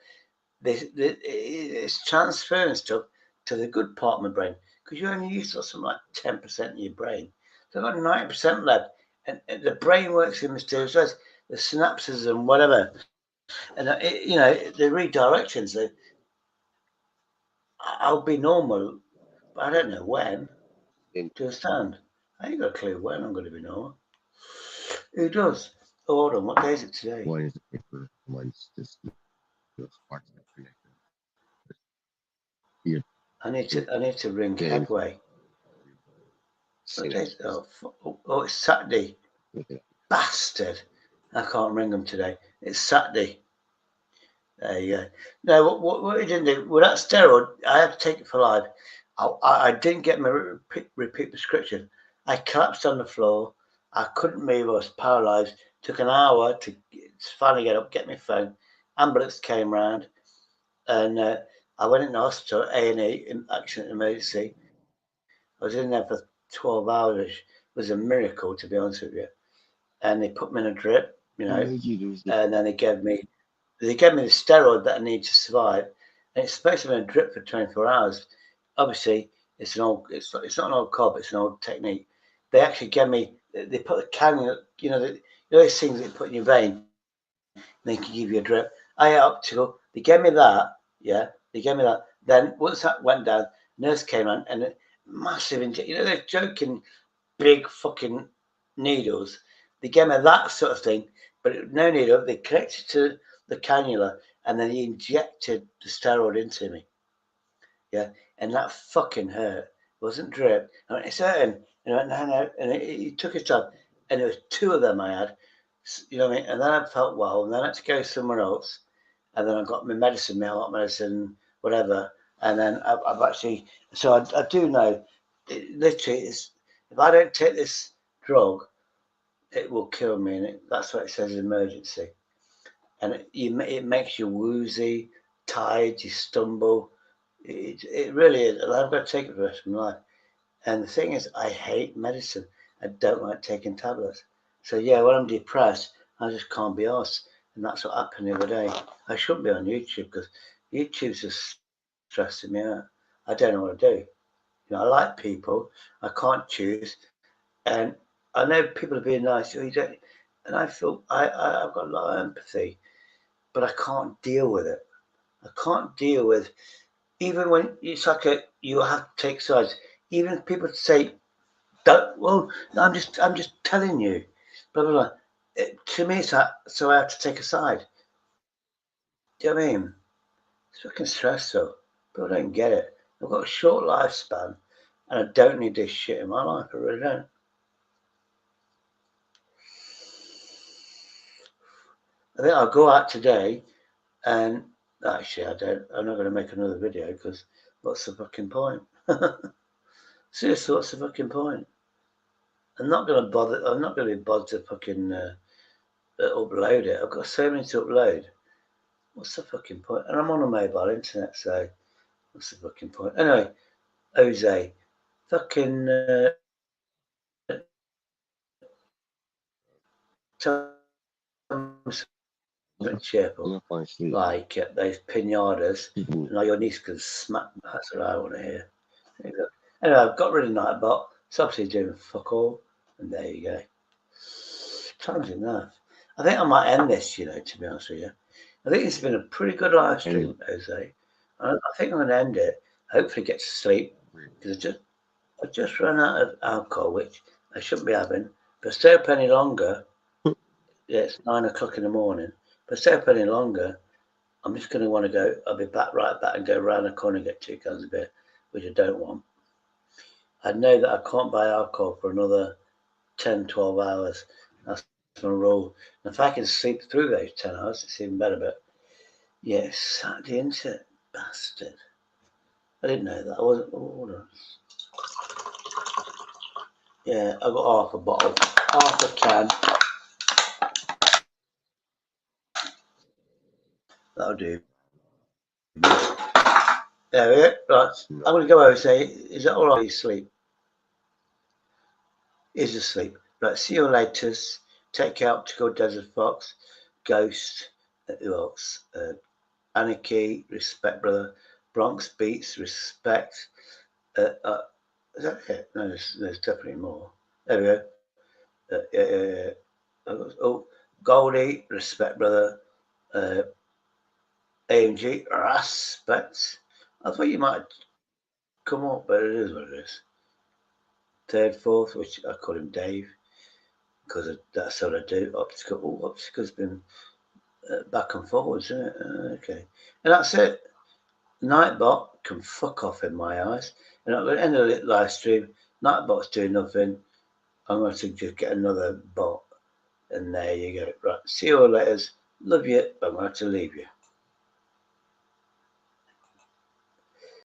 It's transferring stuff to the good part of my brain because you only use something like 10% of your brain. So I've got 90% left, and the brain works in mysterious ways. The synapses and whatever, and you know the redirections. I'll be normal, but I don't know when. Do you understand? I ain't got a clue when I'm going to be normal. Who does? Oh, hold on. What day is it today? One is a paper, one's just sparks that connect. I need to ring Headway. Oh, it's Saturday. Bastard. I can't ring them today. It's Saturday. There you go. No, what we didn't do, with that steroid, I had to take it for life. I didn't get my repeat prescription. I collapsed on the floor. I couldn't move. I was paralysed. Took an hour to finally get up, get my phone. Ambulance came round, and I went in the hospital, A&E, accident emergency. I was in there for 12 hours, which was a miracle, to be honest with you. And they put me in a drip, you know, and then they gave me the steroid that I need to survive. And it's supposed to be in a drip for 24 hours. Obviously, it's not an old cob, it's an old technique. They actually gave me, they put a cannula, you know those things that you put in your vein, and they can give you a drip. I had up to, they gave me that, yeah, they gave me that. Then once that went down, nurse came on and massive injection, you know, they're joking, big fucking needles. They gave me that sort of thing, but no needle. They connected to the cannula and then he injected the steroid into me. Yeah, and that fucking hurt. It wasn't drip. I went, it's hurting. And I went, no. And he took his time. And there was 2 of them I had. You know what I mean? And then I felt well. And then I had to go somewhere else. And then I got my medicine, my heart medicine, whatever. And then I've actually, so I do know, literally, if I don't take this drug, it will kill me. And that's what it says, emergency. And it makes you woozy, tired, you stumble. It really is. And I've got to take it for the rest of my life. And the thing is, I hate medicine. I don't like taking tablets. So yeah, when I'm depressed, I just can't be arsed. And that's what happened the other day. I shouldn't be on YouTube because YouTube's just stressing me out. I don't know what to do. You know, I like people. I can't choose. And I know people are being nice. And I feel I've got a lot of empathy, but I can't deal with it. I can't deal with, even when it's like you have to take sides. Even if people say, "Don't," well, I'm just telling you, blah blah blah. To me, it's like, so I have to take a side. Do you know what I mean? It's fucking stressful. People don't get it. I've got a short lifespan, and I don't need this shit in my life. I really don't. I think I'll go out today, and actually, I don't. I'm not going to make another video because what's the fucking point? Seriously, what's the fucking point? I'm not going to bother. I'm not going to be bothered to fucking upload it. I've got so many to upload. What's the fucking point? And I'm on a mobile internet, so what's the fucking point? Anyway, Jose, fucking tell me cheerful, like those pinatas, Mhm. and your niece can smack. That's what I want to hear. Anyway, I've got rid of Nightbot. It's obviously doing fuck all, and there you go. Time's enough. I think I might end this, to be honest with you. I think it's been a pretty good live stream, Jose. I think I'm going to end it. Hopefully get to sleep, because I just ran out of alcohol, which I shouldn't be having. But stay up any longer, it's 9 o'clock in the morning. But stay up any longer, I'm just going to want to go. I'll be right back and go around the corner and get 2 cans of beer, which I don't want. I know that I can't buy alcohol for another 10, 12 hours. That's my rule. And if I can sleep through those 10 hours, it's even better. But yeah, Saturday, isn't it? Bastard. I didn't know that. I wasn't. Hold on. Yeah, I got half a bottle, half a can. That'll do. There we go. Right. I'm going to go over and say, is that all right? You sleep. Is asleep. Right. See you later. Take care. Optical Desert Fox. Ghost. Who else? Anarchy. Respect, brother. Bronx Beats. Respect. Is that it? No, there's definitely more. There we go. Oh, Goldie. Respect, brother. AMG. Respect. I thought you might come up, but it is what it is. Third, fourth, which I call him Dave, because that's what I do. Optical. Oh, Optical's been back and forwards, isn't it? Okay. And that's it. Nightbot can fuck off in my eyes. And at the end of the live stream, Nightbot's doing nothing. I'm going to just get another bot. And there you go. Right. See you all later. Love you, but I'm going to have to leave you.